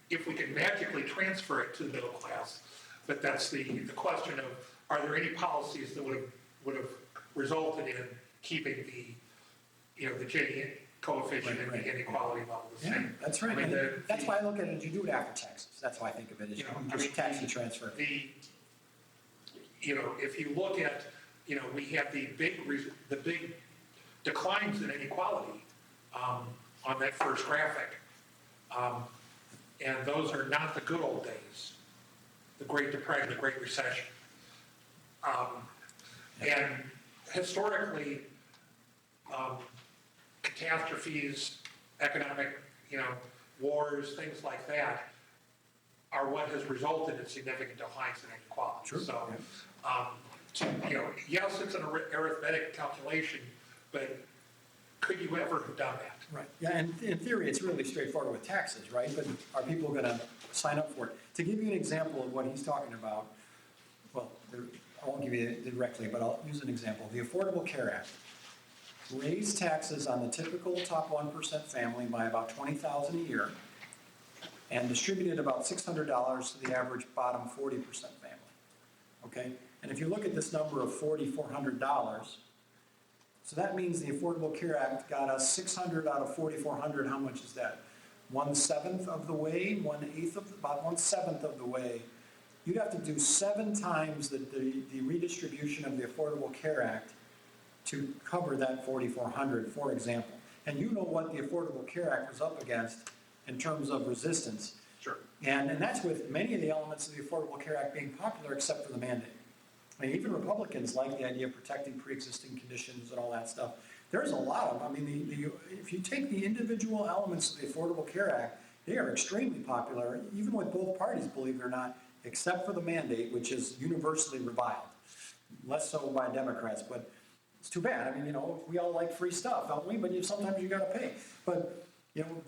if we can magically transfer it to the middle class, but that's the question of, are there any policies that would have resulted in keeping the Gini coefficient and the inequality level the same? Yeah, that's right. I mean, that's why I look at it as you do it after taxes. That's how I think of it, is just tax and transfer. If you look at, we have the big declines in inequality on that first graphic. And those are not the good old days, the Great Depression, the Great Recession. And historically, catastrophes, economic, wars, things like that are what has resulted in significant declines in inequality. Sure. So, yes, it's an arithmetic calculation, but could you ever have done that? Right. Yeah, and in theory, it's really straightforward with taxes, right? But are people going to sign up for it? To give you an example of what he's talking about, well, I won't give you it directly, but I'll use an example. The Affordable Care Act raised taxes on the typical top 1% family by about $20,000 a year and distributed about $600 to the average bottom 40% family. Okay? And if you look at this number of $4,400, so that means the Affordable Care Act got us $600 out of $4,400. How much is that? 1/7 of the way, about 1/7 of the way you'd have to do 7 times the redistribution of the Affordable Care Act to cover that 4,400, for example. And you know what the Affordable Care Act was up against in terms of resistance. Sure. And that's with many of the elements of the Affordable Care Act being popular except for the mandate. I mean, even Republicans like the idea of protecting pre-existing conditions and all that stuff. There's a lot of them. I mean, if you take the individual elements of the Affordable Care Act, they are extremely popular, even with both parties, believe it or not, except for the mandate, which is universally reviled. Less so by Democrats, but it's too bad. I mean, we all like free stuff, don't we? But sometimes you gotta pay. But,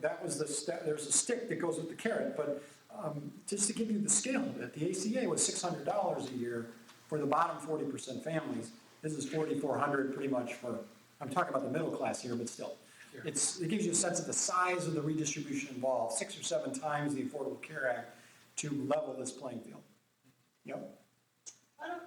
that was there's a stick that goes with the carrot. But just to give you the scale of it, the ACA was $600 a year for the bottom 40% families. This is $4,400 pretty much for, I'm talking about the middle class here, but still. It gives you a sense of the size of the redistribution involved, 6 or 7 times the Affordable Care Act to level this playing field. Yep. I don't,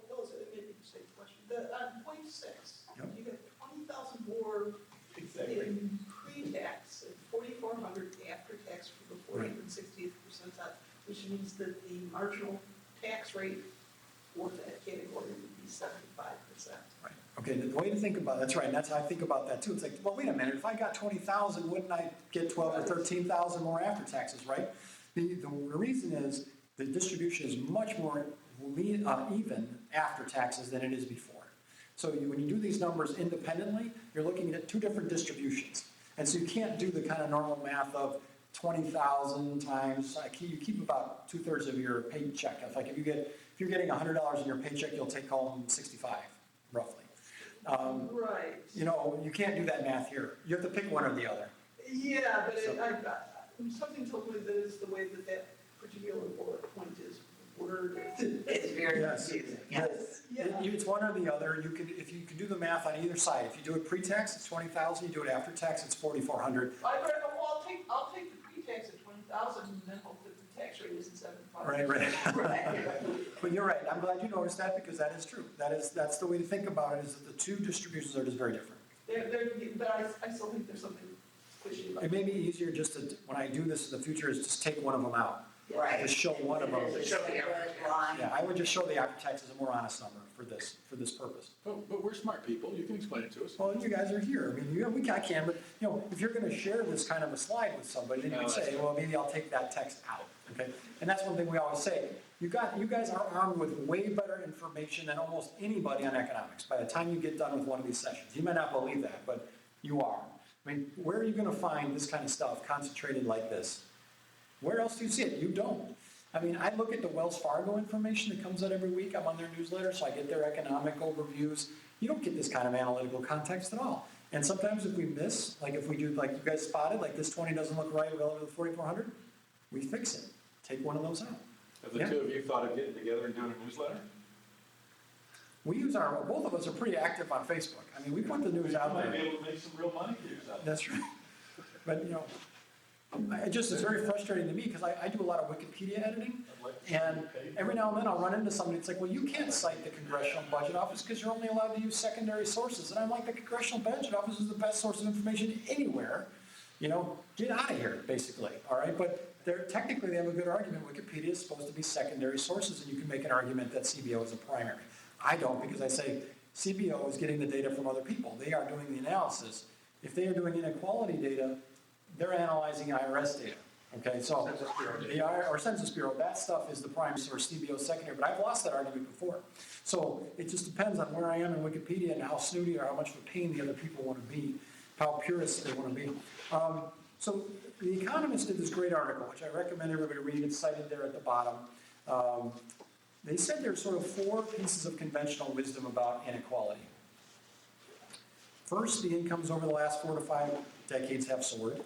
Bill, maybe the same question. On point 6, Yep. you get 20,000 more in pre-tax and 4,400 after tax for the 40th and 60th percentile, which means that the marginal tax rate for that category would be 75%. Right. Okay, the way to think about that's right, and that's how I think about that too. It's like, well, wait a minute, if I got 20,000, wouldn't I get 12 or 13,000 more after taxes, right? The reason is the distribution is much more even after taxes than it is before. So when you do these numbers independently, you're looking at 2 different distributions. And so you can't do the kind of normal math of 20,000 times, you keep about 2/3 of your paycheck. If you're getting $100 in your paycheck, you'll take home 65, roughly. Right. You can't do that math here. You have to pick one or the other. Yeah, but something told me that it's the way that particular bullet point is worded. It's very Yes. confusing, yes. Yeah. It's one or the other. If you can do the math on either side. If you do it pre-tax, it's 20,000. You do it after tax, it's 4,400. I'll take the pre-tax at 20,000 and then hope that the tax rate isn't 75. Right. But you're right. I'm glad you noticed that because that is true. That's the way to think about it. Is that the 2 distributions are just very different. But I still think there's something squishy about It may be easier just to, when I do this in the future, is just take one of them out. Right. Just show one of them. Show the average line. Yeah, I would just show the after tax as a more honest number for this purpose. But we're smart people, you can explain it to us. Well, you guys are here. I mean, I can, but, if you're gonna share this kind of a slide with somebody, then you can say, well, maybe I'll take that text out, okay? And that's one thing we always say. You guys are armed with way better information than almost anybody on economics by the time you get done with one of these sessions. You might not believe that, but you are. I mean, where are you gonna find this kind of stuff concentrated like this? Where else do you see it? You don't. I mean, I look at the Wells Fargo information that comes out every week. I'm on their newsletter, so I get their economic overviews. You don't get this kind of analytical context at all. And sometimes if we miss, like if we do, like you guys spotted, like this 20 doesn't look right relative to the 4,400, we fix it. Take one of those out. Have the 2 of you thought of getting together and doing a newsletter? Both of us are pretty active on Facebook. I mean, we put the news out You might be there. able to make some real money for yourself. That's right. But, it's very frustrating to me because I do a lot of Wikipedia editing. And every now and then I'll run into somebody, it's like, well, you can't cite the Congressional Budget Office because you're only allowed to use secondary sources. And I'm like, the Congressional Budget Office is the best source of information anywhere. Get out of here, basically, all right? But technically they have a good argument. Wikipedia is supposed to be secondary sources, and you can make an argument that CBO is a primary. I don't, because I say CBO is getting the data from other people. They are doing the analysis. If they are doing inequality data, they're analyzing IRS data. Okay, so Census Bureau data. or Census Bureau, that stuff is the prime source, CBO secondary, but I've lost that argument before. So it just depends on where I am in Wikipedia and how snooty or how much of a pain the other people want to be, how purist they want to be. So The Economist did this great article, which I recommend everybody read. It's cited there at the bottom. They said there's sort of 4 pieces of conventional wisdom about inequality. First, the incomes over the last 4 to 5 decades have soared.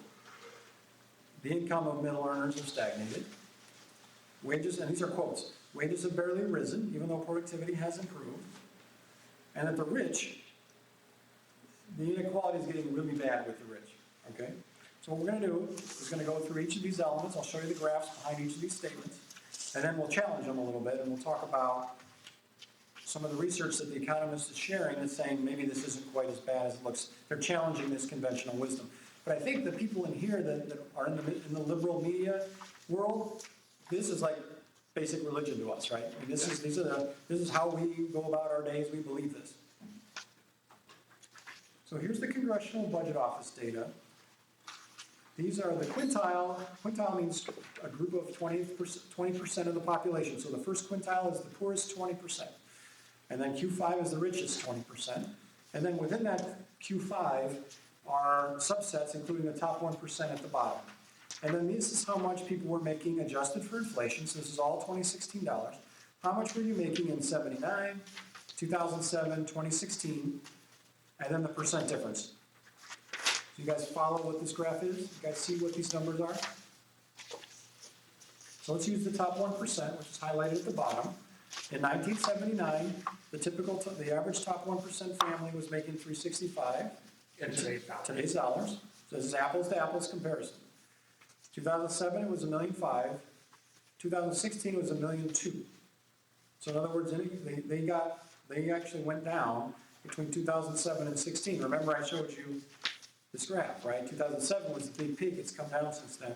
The income of middle earners have stagnated. Wages, and these are quotes, wages have barely risen, even though productivity has improved. And at the rich, the inequality is getting really bad with the rich, okay? So what we're gonna do is gonna go through each of these elements. I'll show you the graphs behind each of these statements. And then we'll challenge them a little bit, and we'll talk about some of the research that The Economist is sharing that's saying maybe this isn't quite as bad as it looks. They're challenging this conventional wisdom. But I think the people in here that are in the liberal media world, this is like basic religion to us, right? I mean, this is how we go about our days, we believe this. So here's the Congressional Budget Office data. These are the quintile. Quintile means a group of 20% of the population. So the first quintile is the poorest 20%. And then Q5 is the richest 20%. And then within that Q5 are subsets, including the top 1% at the bottom. And then this is how much people were making adjusted for inflation. So this is all 2016 dollars. How much were you making in 79, 2007, 2016, and then the percent difference. So you guys follow what this graph is? You guys see what these numbers are? So let's use the top 1%, which is highlighted at the bottom. In 1979, the average top 1% family was making $365 In today's dollars. Today's dollars. So this is apples to apples comparison. 2007 it was $1.5 million. 2016 it was $1.2 million. So in other words, they actually went down between 2007 and 16. Remember I showed you this graph, right? 2007 was the big peak. It's come down since then.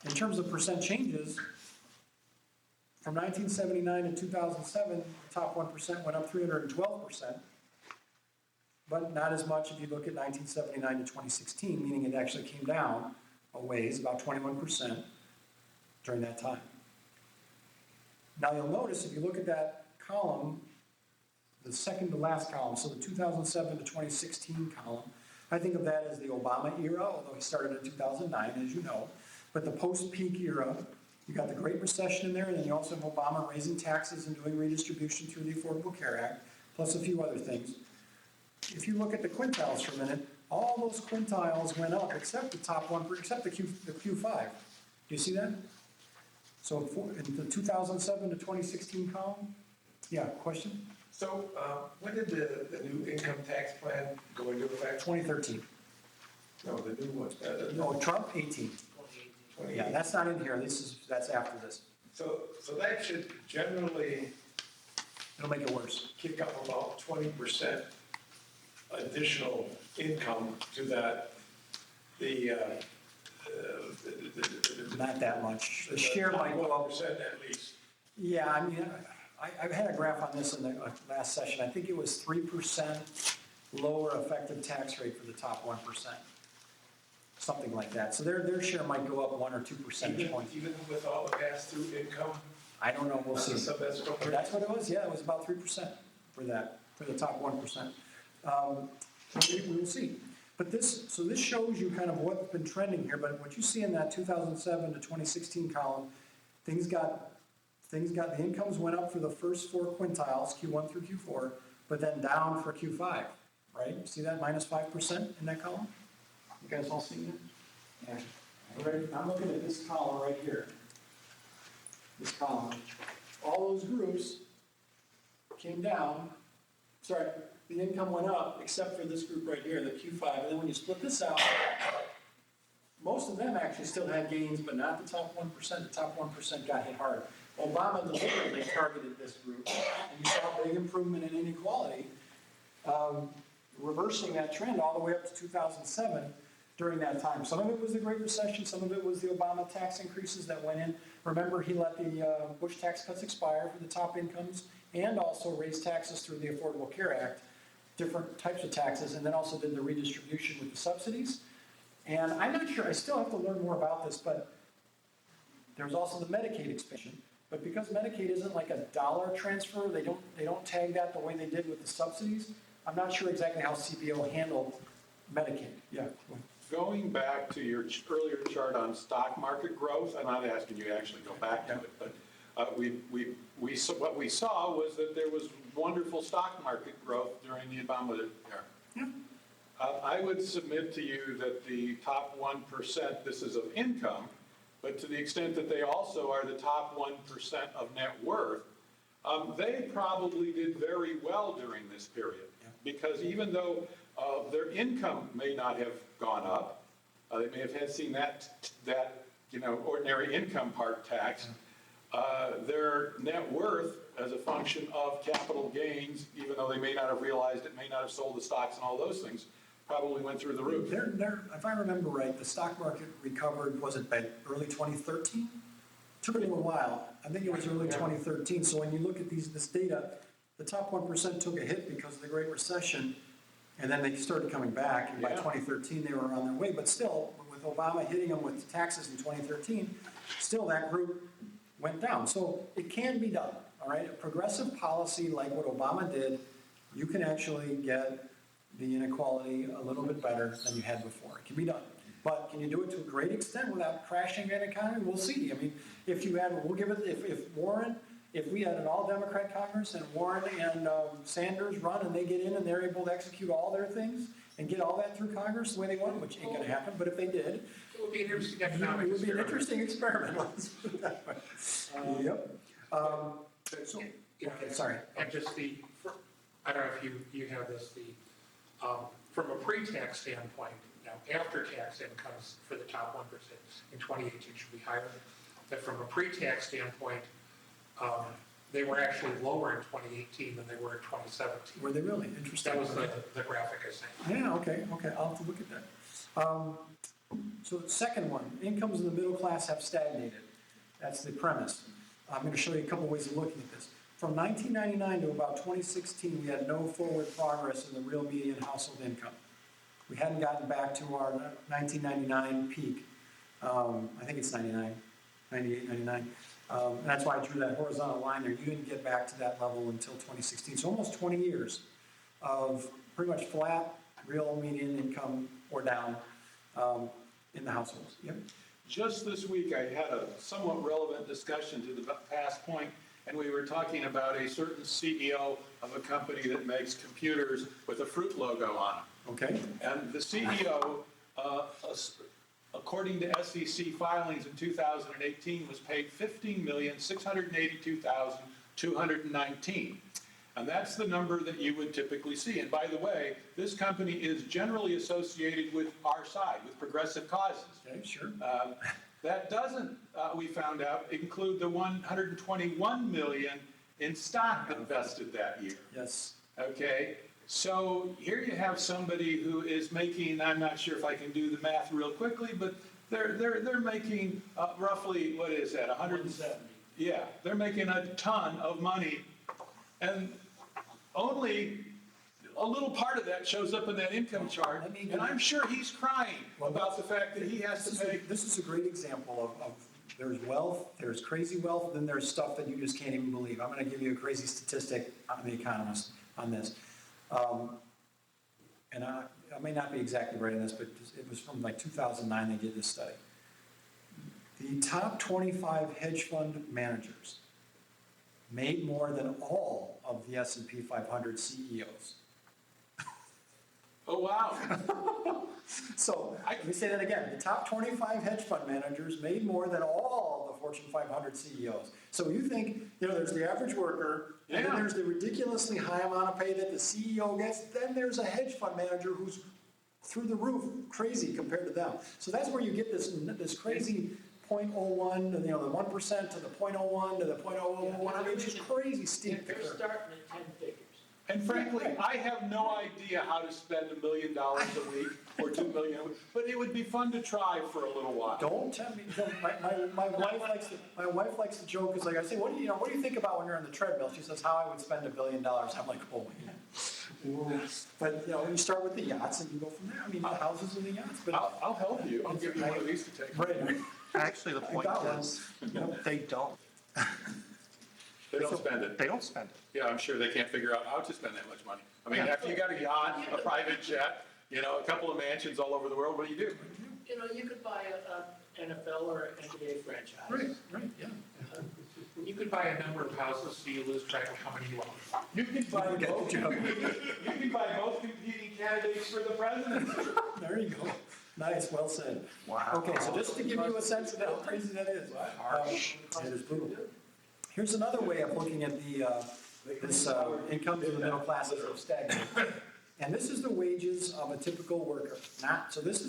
In terms of percent changes, from 1979 to 2007, the top 1% went up 312%, but not as much if you look at 1979 to 2016, meaning it actually came down a ways, about 21% during that time. Now you'll notice if you look at that column, the second to last column, so the 2007 to 2016 column, I think of that as the Obama era, although he started in 2009, as you know. But the post-peak era, you got the Great Recession in there, and then you also have Obama raising taxes and doing redistribution through the Affordable Care Act, plus a few other things. If you look at the quintiles for a minute, all those quintiles went up except the top one, except the Q5. Do you see that? So in the 2007 to 2016 column, yeah, question? So, when did the new income tax plan go into effect? 2013. No, the new one. No, Trump, 18. 20. Yeah, that's not in here. That's after this. So that should generally It'll make it worse. kick up about 20% additional income to that, Not that much. The share might go up. 1% at least. Yeah, I mean, I had a graph on this in the last session. I think it was 3% lower effective tax rate for the top 1%. Something like that. So their share might go up 1 or 2 percentage points. Even with all the pass-through income? I don't know, we'll see. So that's But that's what it was, yeah, it was about 3% for that, for the top 1%. So we will see. But this shows you kind of what's been trending here, but what you see in that 2007 to 2016 column, the incomes went up for the first 4 quintiles, Q1 through Q4, but then down for Q5, right? See that, minus 5% in that column? You guys all see that? Yeah. Right, I'm looking at this column right here. This column. All those groups came down, the income went up, except for this group right here, the Q5, and then when you split this out, most of them actually still had gains, but not the top 1%. The top 1% got hit hard. Obama deliberately targeted this group, and you saw a big improvement in inequality, reversing that trend all the way up to 2007 during that time. Some of it was the Great Recession, some of it was the Obama tax increases that went in. Remember, he let the Bush tax cuts expire for the top incomes and also raised taxes through the Affordable Care Act, different types of taxes, and then also did the redistribution with the subsidies. And I'm not sure, I still have to learn more about this, but there's also the Medicaid expansion. But because Medicaid isn't like a dollar transfer, they don't tag that the way they did with the subsidies. I'm not sure exactly how CBO handled Medicaid. Yeah. Going back to your earlier chart on stock market growth, I'm not asking you to actually go back to it, but what we saw was that there was wonderful stock market growth during the Obama era. Yeah. I would submit to you that the top 1%, this is of income, but to the extent that they also are the top 1% of net worth, they probably did very well during this period. Because even though their income may not have gone up, they may have seen that ordinary income part tax, their net worth as a function of capital gains, even though they may not have realized it, may not have sold the stocks and all those things, probably went through the roof. If I remember right, the stock market recovered, was it by early 2013? took a little while. I think it was early 2013. So when you look at this data, the top 1% took a hit because of the Great Recession, and then they started coming back. And by Yeah. 2013, they were on their way. But still, with Obama hitting them with taxes in 2013, still that group went down. So it can be done, all right? A progressive policy like what Obama did, you can actually get the inequality a little bit better than you had before. It can be done. But can you do it to a great extent without crashing an economy? We'll see. I mean, if you had, we'll give it, if we had an all-Democrat Congress and Warren and Sanders run and they get in and they're able to execute all their things and get all that through Congress the way they want, which ain't gonna happen, but if they did, It would be an interesting economic it would be an experiment. interesting experiment, let's put it that way. Yep. So, You know, okay, sorry. And just I don't know if you have this, from a pre-tax standpoint, now after-tax incomes for the top 1% in 2018 should be higher. But from a pre-tax standpoint, they were actually lower in 2018 than they were in 2017. Were they really? Interesting. That was the graphic I sent. Yeah, okay, I'll have to look at that. So the second one, incomes in the middle class have stagnated. That's the premise. I'm going to show you a couple ways of looking at this. From 1999 to about 2016, we had no forward progress in the real median household income. We hadn't gotten back to our 1999 peak. I think it's 99, 98, 99. And that's why I drew that horizontal line there. You didn't get back to that level until 2016. So almost 20 years of pretty much flat real median income or down in the households. Yep. Just this week, I had a somewhat relevant discussion to the past point, and we were talking about a certain CEO of a company that makes computers with a fruit logo on them. Okay. And the CEO, according to SEC filings in 2018, was paid $15,682,219. And that's the number that you would typically see. And by the way, this company is generally associated with our side, with progressive causes. Okay, sure. That doesn't, we found out, include the $121 million in stock that vested that year. Yes. Okay, so here you have somebody who is making, I'm not sure if I can do the math real quickly, but they're making roughly, what is that, 170? Yeah, they're making a ton of money, and only a little part of that shows up in that income chart, and I'm sure he's crying about the fact that he has to pay. This is a great example of there's wealth, there's crazy wealth, then there's stuff that you just can't even believe. I'm going to give you a crazy statistic. I'm The Economist on this. And I may not be exactly right on this, but it was from like 2009 they did this study. The top 25 hedge fund managers made more than all of the S&P 500 CEOs. Oh, wow. So, let me say that again. The top 25 hedge fund managers made more than all the Fortune 500 CEOs. So you think, there's the average worker, and then Yeah. there's the ridiculously high amount of pay that the CEO gets, then there's a hedge fund manager who's through the roof crazy compared to them. So that's where you get this crazy 0.01, the 1% to the 0.01 to the 0.001. I mean, it's just crazy steep. They're starting at 10 figures. And frankly, I have no idea how to spend $1 million a week or $2 million a week, but it would be fun to try for a little while. Don't tell me. My wife likes to joke. Is like I say, what do you think about when you're on the treadmill? She says, how I would spend $1 billion. I'm like, oh yeah. But you start with the yachts and you go from there. I mean, the houses and the yachts. But I'll help you. I'll give you one of these to take. right. Actually, the point got one. is, they don't. They don't spend it. They don't spend it. Yeah, I'm sure they can't figure out how to spend that much money. I mean, after you got a yacht, a private jet, a couple of mansions all over the world, what do? You could buy an NFL or NBA franchise. Right, yeah. You could buy a number of houses so you lose track of how many you own. You can buy Forget both. the joke. You can buy both competing candidates for the presidency. There you go. Nice, well said. Wow. Okay, so just to give you a sense of how crazy that is. It is brutal. Here's another way of looking at this income in the middle class as of stagnant. And this is the wages of a typical worker. This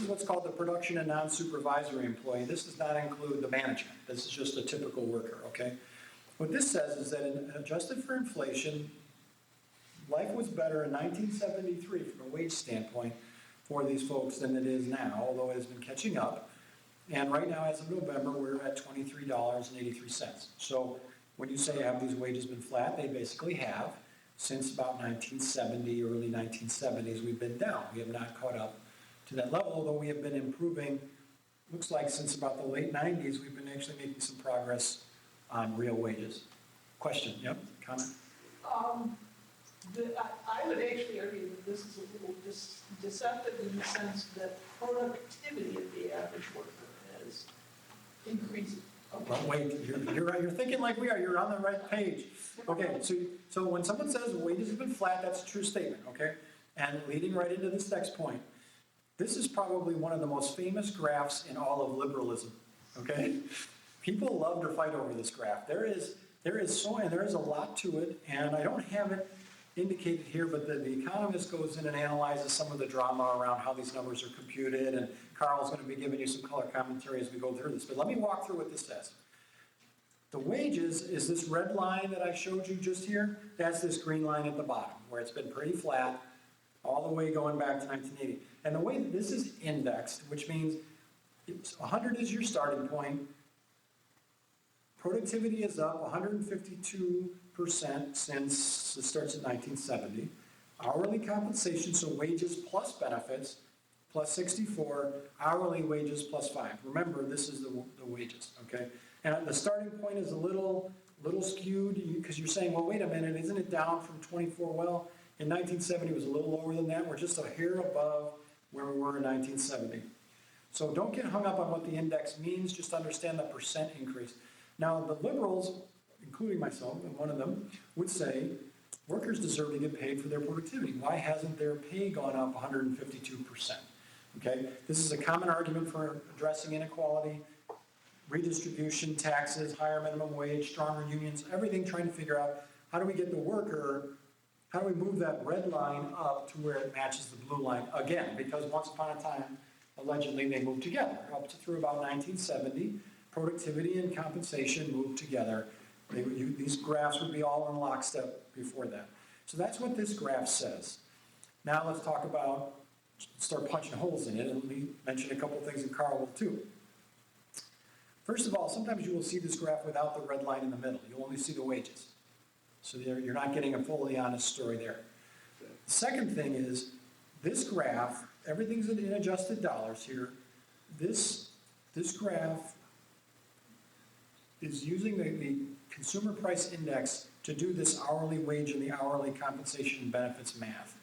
is what's called the production and non-supervisory employee. This does not include the management. This is just a typical worker, okay? What this says is that adjusted for inflation, life was better in 1973 from a wage standpoint for these folks than it is now, although it has been catching up. And right now, as of November, we're at $23.83. So when you say have these wages been flat, they basically have. Since about 1970, early 1970s, we've been down. We have not caught up to that level, although we have been improving. Looks like since about the late 90s, we've been actually making some progress on real wages. Question, yep, comment? I would actually argue that this is a little deceptive in the sense that productivity of the average worker has increased. Well, wait, you're thinking like we are, you're on the right page. Okay, so when someone says wages have been flat, that's a true statement, okay? And leading right into this next point, this is probably one of the most famous graphs in all of liberalism, okay? People love to fight over this graph. There is a lot to it, and I don't have it indicated here, but the economist goes in and analyzes some of the drama around how these numbers are computed, and Carl's going to be giving you some color commentary as we go through this. But let me walk through what this says. The wages is this red line that I showed you just here. That's this green line at the bottom, where it's been pretty flat all the way going back to 1980. And the way that this is indexed, which means 100 is your starting point. Productivity is up 152% since it starts in 1970. Hourly compensation, so wages plus benefits, plus 64, hourly wages plus 5. Remember, this is the wages, okay? And the starting point is a little skewed because you're saying, well, wait a minute, isn't it down from 24? Well, in 1970 it was a little lower than that. We're just a hair above where we were in 1970. So don't get hung up on what the index means, just understand the percent increase. Now, the liberals, including myself and one of them, would say workers deserve to get paid for their productivity. Why hasn't their pay gone up 152%? Okay, this is a common argument for addressing inequality, redistribution, taxes, higher minimum wage, stronger unions, everything trying to figure out how do we get the worker, how do we move that red line up to where it matches the blue line again? Because once upon a time, allegedly, they moved together. Up to through about 1970, productivity and compensation moved together. These graphs would be all in lockstep before that. So that's what this graph says. Now let's start punching holes in it, and let me mention a couple of things, and Carl will too. First of all, sometimes you will see this graph without the red line in the middle. You'll only see the wages. So you're not getting a fully honest story there. The second thing is, this graph, everything's in adjusted dollars here. This graph is using the consumer price index to do this hourly wage and the hourly compensation and benefits math.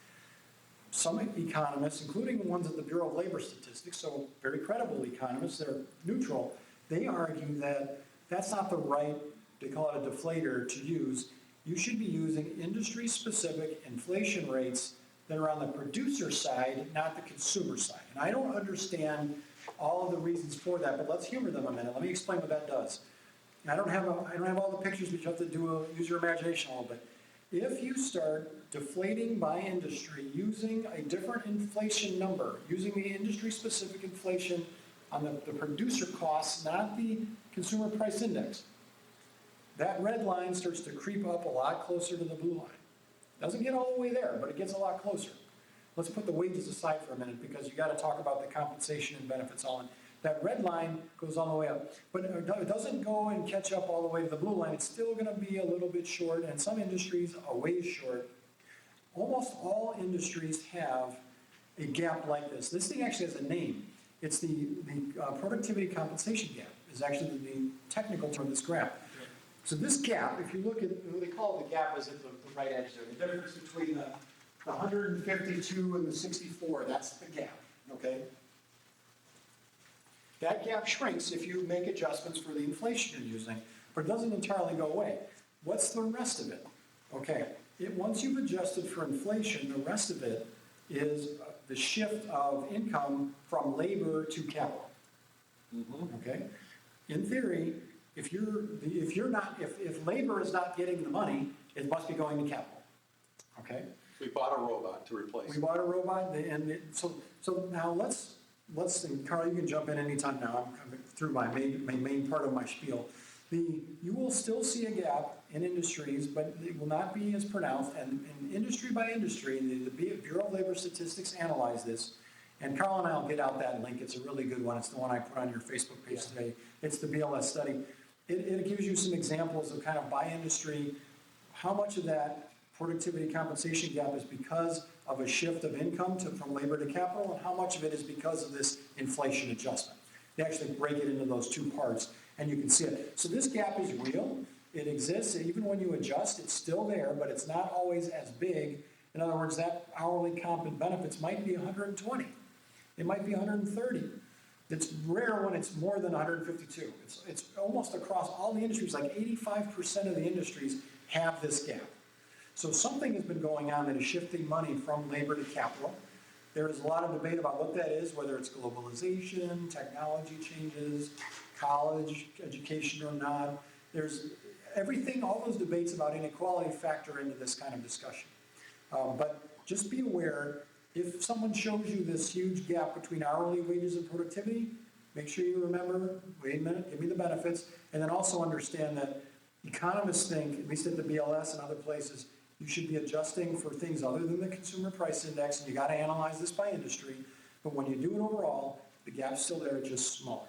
Some economists, including the ones at the Bureau of Labor Statistics, so very credible economists, they're neutral, they argue that that's not the right, they call it a deflator, to use. You should be using industry-specific inflation rates that are on the producer side, not the consumer side. And I don't understand all of the reasons for that, but let's humor them a minute. Let me explain what that does. I don't have all the pictures, but you have to use your imagination a little bit. If you start deflating by industry using a different inflation number, using the industry-specific inflation on the producer costs, not the consumer price index, that red line starts to creep up a lot closer to the blue line. Doesn't get all the way there, but it gets a lot closer. Let's put the wages aside for a minute because you got to talk about the compensation and benefits all in. That red line goes all the way up, but it doesn't go and catch up all the way to the blue line. It's still going to be a little bit short, and some industries a ways short. Almost all industries have a gap like this. This thing actually has a name. It's the productivity compensation gap is actually the technical term of this graph. So this gap, if you look at, what they call it, the gap is at the right edge there. The difference between the 152 and the 64, that's the gap, okay? That gap shrinks if you make adjustments for the inflation you're using, but it doesn't entirely go away. What's the rest of it? Okay, once you've adjusted for inflation, the rest of it is the shift of income from labor to capital. Okay? In theory, if labor is not getting the money, it must be going to capital. Okay? We bought a robot to replace We it. bought a robot, so now let's think. Carl, you can jump in anytime now. I'm coming through my main part of my spiel. You will still see a gap in industries, but it will not be as pronounced. And industry by industry, the Bureau of Labor Statistics analyzed this, And Carl and I will get out that link. It's a really good one. It's the one I put on your Facebook page today. It's the BLS study. It gives you some examples of kind of by industry, how much of that productivity compensation gap is because of a shift of income from labor to capital, and how much of it is because of this inflation adjustment. They actually break it into those two parts, and you can see it. So this gap is real. It exists. Even when you adjust, it's still there, but it's not always as big. In other words, that hourly comp and benefits might be 120. It might be 130. It's rare when it's more than 152. It's almost across all the industries, like 85% of the industries have this gap. So something has been going on that is shifting money from labor to capital. There is a lot of debate about what that is, whether it's globalization, technology changes, college education or not. There's everything, all those debates about inequality factor into this kind of discussion. But just be aware, if someone shows you this huge gap between hourly wages and productivity, make sure you remember, wait a minute, give me the benefits, and then also understand that economists think, at least at the BLS and other places, you should be adjusting for things other than the consumer price index, and you gotta analyze this by industry, but when you do it overall, the gap's still there, it's just smaller.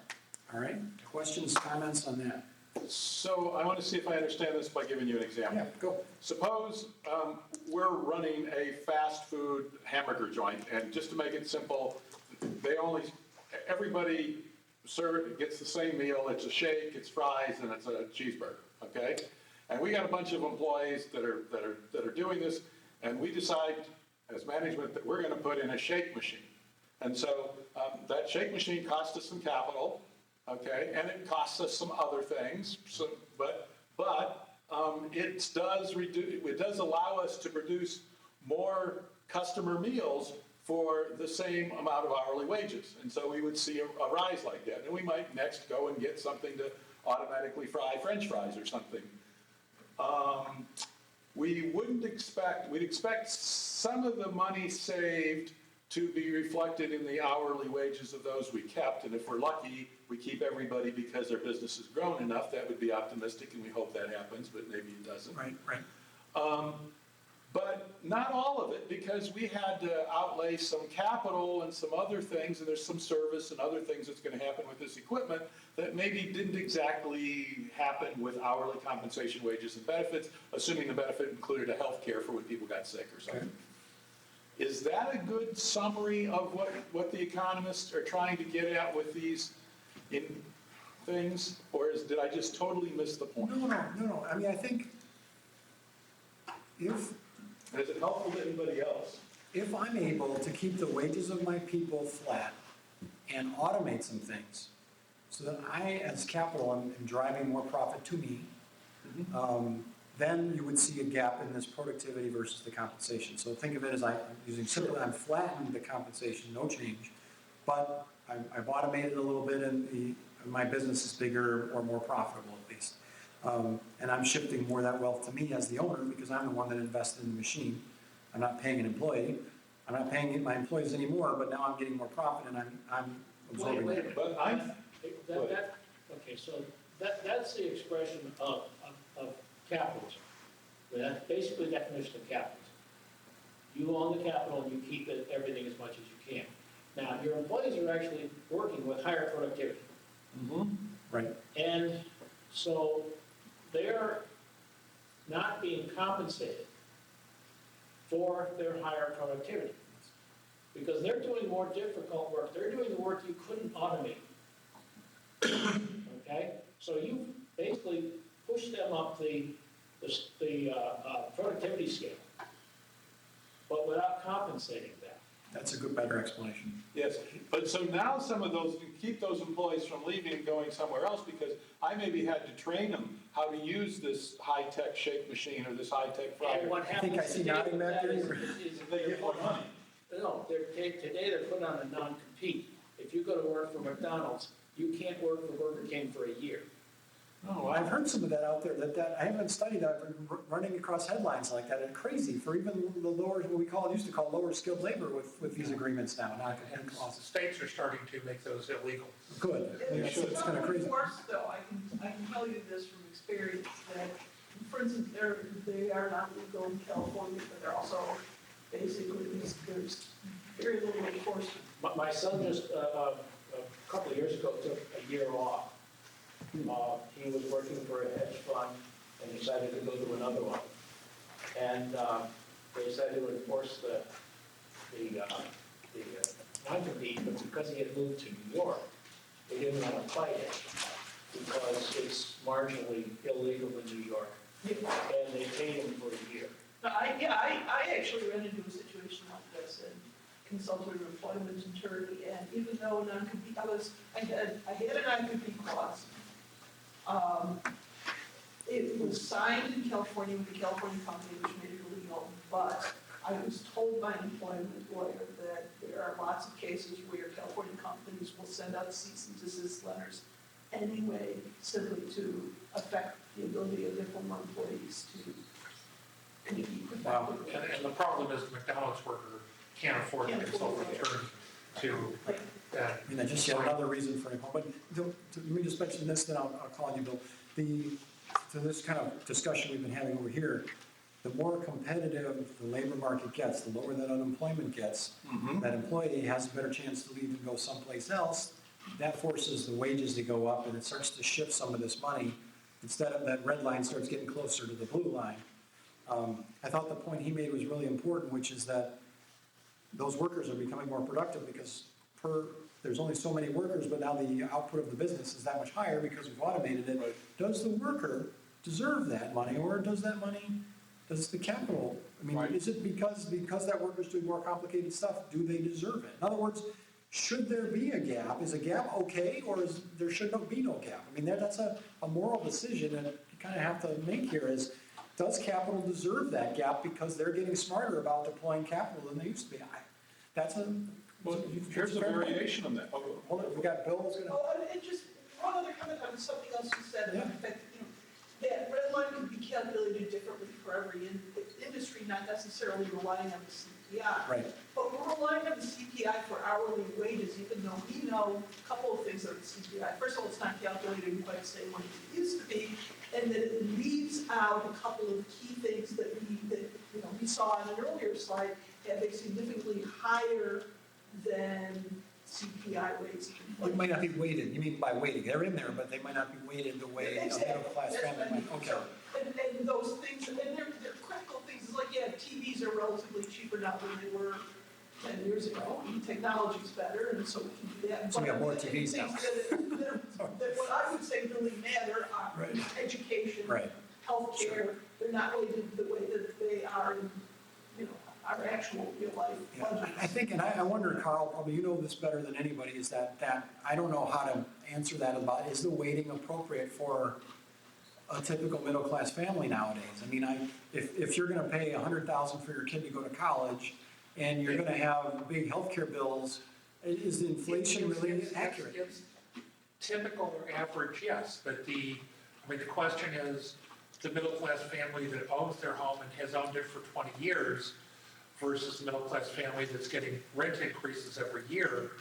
All right? Questions, comments on that? So I want to see if I understand this by giving you an example. Yeah, go. Suppose we're running a fast food hamburger joint, and just to make it simple, everybody gets the same meal. It's a shake, it's fries, and it's a cheeseburger. Okay, and we got a bunch of employees that are doing this, and we decide as management that we're going to put in a shake machine, and so that shake machine costs us some capital. Okay, and it costs us some other things. So, but it does allow us to produce more customer meals for the same amount of hourly wages, and so we would see a rise like that. And we might next go and get something to automatically fry French fries or something. We'd expect some of the money saved to be reflected in the hourly wages of those we kept, and if we're lucky, we keep everybody because their business has grown enough. That would be optimistic, and we hope that happens, but maybe it doesn't. Right. But not all of it, because we had to outlay some capital and some other things, and there's some service and other things that's going to happen with this equipment that maybe didn't exactly happen with hourly compensation, wages, and benefits, assuming the benefit included a health care for when people got sick or something. Okay. Is that a good summary of what the economists are trying to get at with these things, or did I just totally miss the point? No. I mean, I think And is it helpful to anybody else? if I'm able to keep the wages of my people flat and automate some things, so that I, as capital, am driving more profit to me, then you would see a gap in this productivity versus the compensation. So think of it as I'm flattening the compensation, no change, but I've automated a little bit and my business is bigger or more profitable at least. And I'm shifting more of that wealth to me as the owner because I'm the one that invested in the machine. I'm not paying an employee. I'm not paying my employees anymore, but now I'm getting more profit and I'm absorbing Wait a it. minute. But Okay, so that's the expression of capitalism. That's basically the definition of capitalism. You own the capital and you keep everything as much as you can. Now, your employees are actually working with higher productivity. Right. And so they're not being compensated for their higher productivity because they're doing more difficult work. They're doing the work you couldn't automate. Okay? So you basically push them up the productivity scale, but without compensating them. That's a better explanation. yes, but so now some of those, you keep those employees from leaving and going somewhere else because I maybe had to train them how to use this high-tech shake machine or this high-tech fryer. And what I think I happens see today nodding with back that there. is They get more money. No, today they're put on a non-compete. If you go to work for McDonald's, you can't work for Burger King for a year. No, I've heard some of that out there, that I haven't studied that, but running across headlines like that, and crazy for even the lower, what we used to call lower skilled labor with these agreements now, And clauses. states are starting to make those illegal. Good. It's It's kind of crazy. worse though, I can tell you this from experience, that, for instance, they are not legal in California, but they're also basically, there's very little enforcement. My son just, a couple of years ago, took a year off. He was working for a hedge fund and decided to go to another one. And they decided to enforce the non-compete, but because he had moved to New York, they didn't want to fight it because it's marginally illegal in New York. And they paid him for a year. I actually ran into a situation like this and consulted an employment attorney, and even though non-compete, I had a non-compete clause. It was signed in California with the California company, which made it illegal, but I was told by an employment lawyer that there are lots of cases where California companies will send out cease and desist letters anyway, simply to affect the ability of their former employees to compete Wow. effectively. And the problem is the McDonald's worker can't afford to consult an attorney to, I mean, that's just yet another reason for it. But let me just mention this, then I'll call on you, Bill. To this kind of discussion we've been having over here, the more competitive the labor market gets, the lower that unemployment gets, that employee has a better chance to leave and go someplace else. That forces the wages to go up, and it starts to shift some of this money. Instead of that red line starts getting closer to the blue line. I thought the point he made was really important, which is that those workers are becoming more productive because there's only so many workers, but now the output of the business is that much higher because we've automated it. Right. Does the worker deserve that money, or does the capital, I mean, Right. is it because that worker's doing more complicated stuff, do they deserve it? In other words, should there be a gap? Is a gap okay, or there should be no gap? I mean, that's a moral decision that you kind of have to make here is, does capital deserve that gap because they're getting smarter about deploying capital than they used to be? Well, here's a variation on that. Oh, Hold on, we got Bill's gonna. Oh, and just one other comment on something else you said, Yeah. in fact, that red line can be calculated differently for every industry, not necessarily relying on the CPI. Right. But we're relying on the CPI for hourly wages, even though we know a couple of things about the CPI. First of all, it's not calculated in quite the same way as it used to be, and that it leaves out a couple of key things that we saw in an earlier slide have a significantly higher than CPI rates. It might not be weighted, you mean by weighting, they're in there, but they might not be weighted the way a middle-class family might, okay. So, and those things, and they're critical things, it's like, yeah, TVs are relatively cheaper now than they were 10 years ago, and technology's better, and so we can do that. So we have more But TVs now. things that what I would say really matter are Right. education, Right. healthcare, they're not weighted the way that they are in, our actual real life Yeah, budgets. I think, and I wonder, Carl, probably you know this better than anybody, is that I don't know how to answer that about, is the weighting appropriate for a typical middle-class family nowadays? I mean, if you're gonna pay $100,000 for your kid to go to college, and you're gonna have big healthcare bills, is the inflation really accurate? It's typical or average, yes, but the question is, the middle-class family that owns their home and has owned it for 20 years versus the middle-class family that's getting rent increases every year,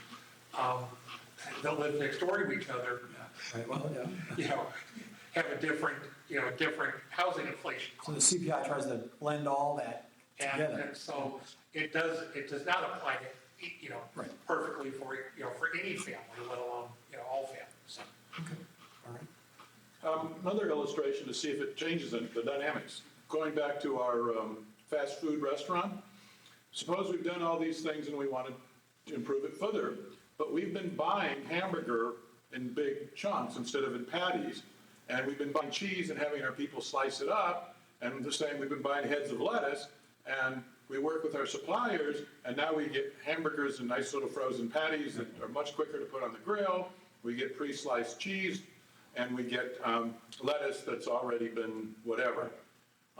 they'll live next door to each other, Right, well, yeah. Have a different housing inflation. So the CPI tries to blend all that together. And so it does not apply to, Right. perfectly for any family, let alone, all families, so. Okay, all right. Another illustration to see if it changes the dynamics. Going back to our fast food restaurant, suppose we've done all these things and we wanted to improve it further, but we've been buying hamburger in big chunks instead of in patties, and we've been buying cheese and having our people slice it up, and the same, we've been buying heads of lettuce, and we work with our suppliers, and now we get hamburgers and nice little frozen patties that are much quicker to put on the grill, we get pre-sliced cheese, and we get lettuce that's already been whatever.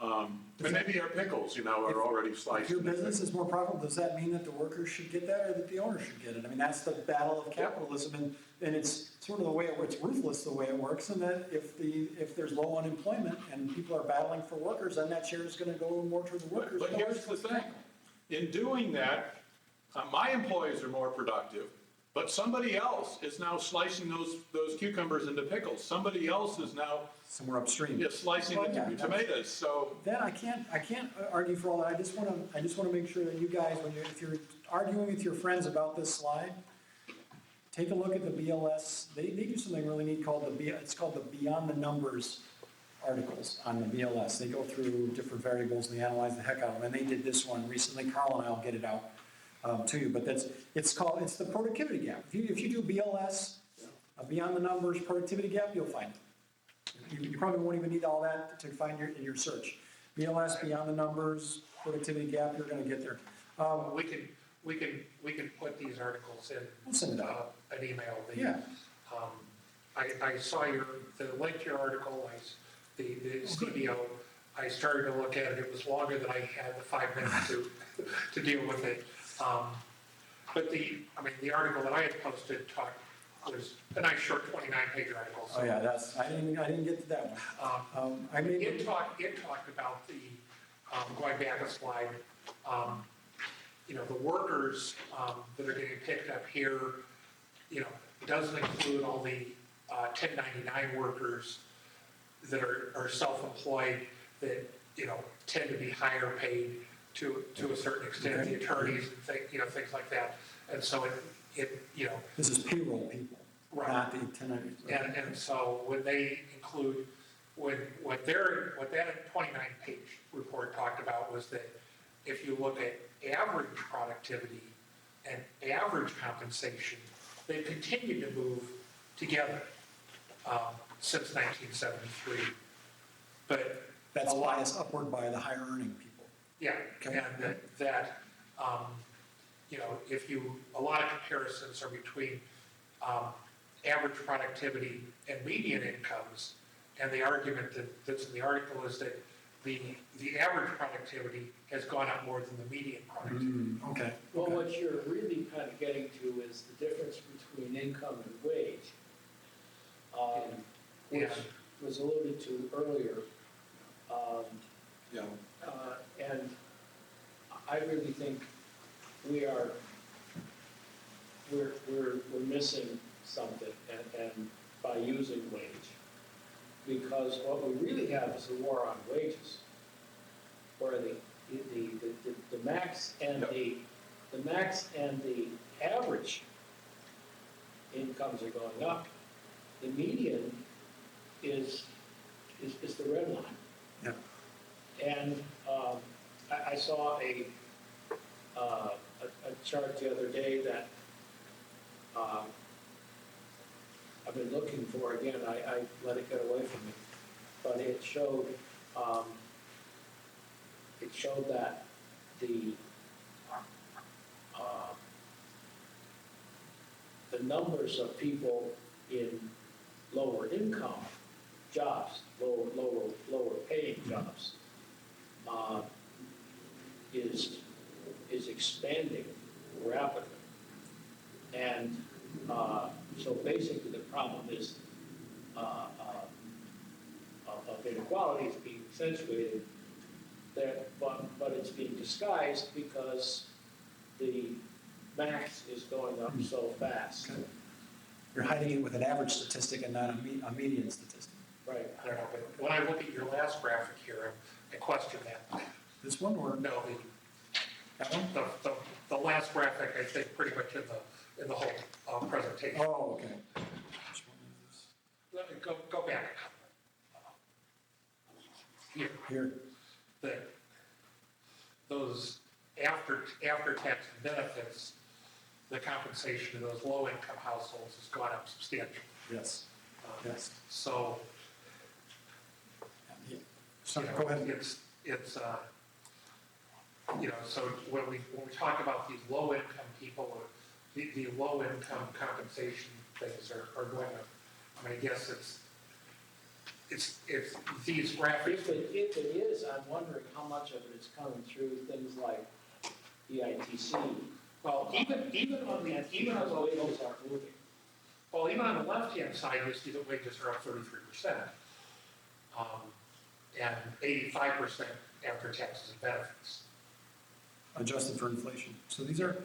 And maybe our pickles, are already sliced. If your business is more profitable, does that mean that the workers should get that or that the owner should get it? I mean, that's the battle of capitalism, and it's sort of the way it works, ruthless the way it works, and that if there's low unemployment and people are battling for workers, then that share is gonna go more to the workers. But here's the thing, in doing that, my employees are more productive, but somebody else is now slicing those cucumbers into pickles. Somebody else is now Somewhere upstream. slicing Well, yeah, into tomatoes, so. Then I can't argue for all that. I just wanna make sure that you guys, if you're arguing with your friends about this slide, take a look at the BLS. They do something really neat called it's called the Beyond the Numbers articles on the BLS. They go through different variables and they analyze the heck out of them. And they did this one recently. Carl and I will get it out to you. But it's the productivity gap. If you do BLS, Beyond the Numbers productivity gap, you'll find it. You probably won't even need all that to find in your search. BLS, Beyond the Numbers, productivity gap, you're going to get there. We can put these articles in. We'll send it out. An email. Yeah. I saw the link to your article, the CBO, I started to look at it, it was longer than I had the 5 minutes to deal with it. But the article that I had posted was a nice short 29-page article. So, Oh yeah, I didn't get to that one. it talked about going back a slide, the workers that are getting picked up here, doesn't include all the 1099 workers that are self-employed that, tend to be higher paid to a certain extent, Okay. the attorneys and things like that. And so This is payroll people, Right. not the 1099. and so when they include, what that 29-page report talked about was that if you look at average productivity and average compensation, they've continued to move together since 1973. But That's biased upward by the higher earning people. yeah, Okay. and a lot of comparisons are between average productivity and median incomes, and the argument that's in the article is that the average productivity has gone up more than the median productivity. Okay. Well, okay. what you're really kind of getting to is the difference between income and wage, which Yeah. was alluded to earlier. Yeah. And I really think we're missing something and by using wage. Because what we really have is a war on wages, where the max and the average incomes are going up. The median is the red line. Yeah. And I saw a chart the other day that I've been looking for. Again, I let it get away from me, but it showed that the numbers of people in lower income jobs, lower paying jobs, is expanding rapidly. And so basically the problem is of inequality is being accentuated, but it's being disguised because the max is going up so fast. Okay. You're hiding it with an average statistic and not a median statistic. Right. I don't know, but when I look at your last graphic here, I question that. This one or No, that one? the last graphic, I think, pretty much in the whole presentation. Oh, okay. Which one is Go back. Here, this? Here. those after-tax benefits, the compensation of those low-income households has gone up substantially. Yes. Yes. So, So, go ahead. it's so when we talk about these low-income people, or the low-income compensation things are going up. I mean, I guess it's these graphics. If it is, I'm wondering how much of it is coming through things like EITC. Well, even on the Wages aren't moving. Well, even on the left-hand side, you see that wages are up 33%, and 85% after taxes and benefits. Adjusted for inflation. So these are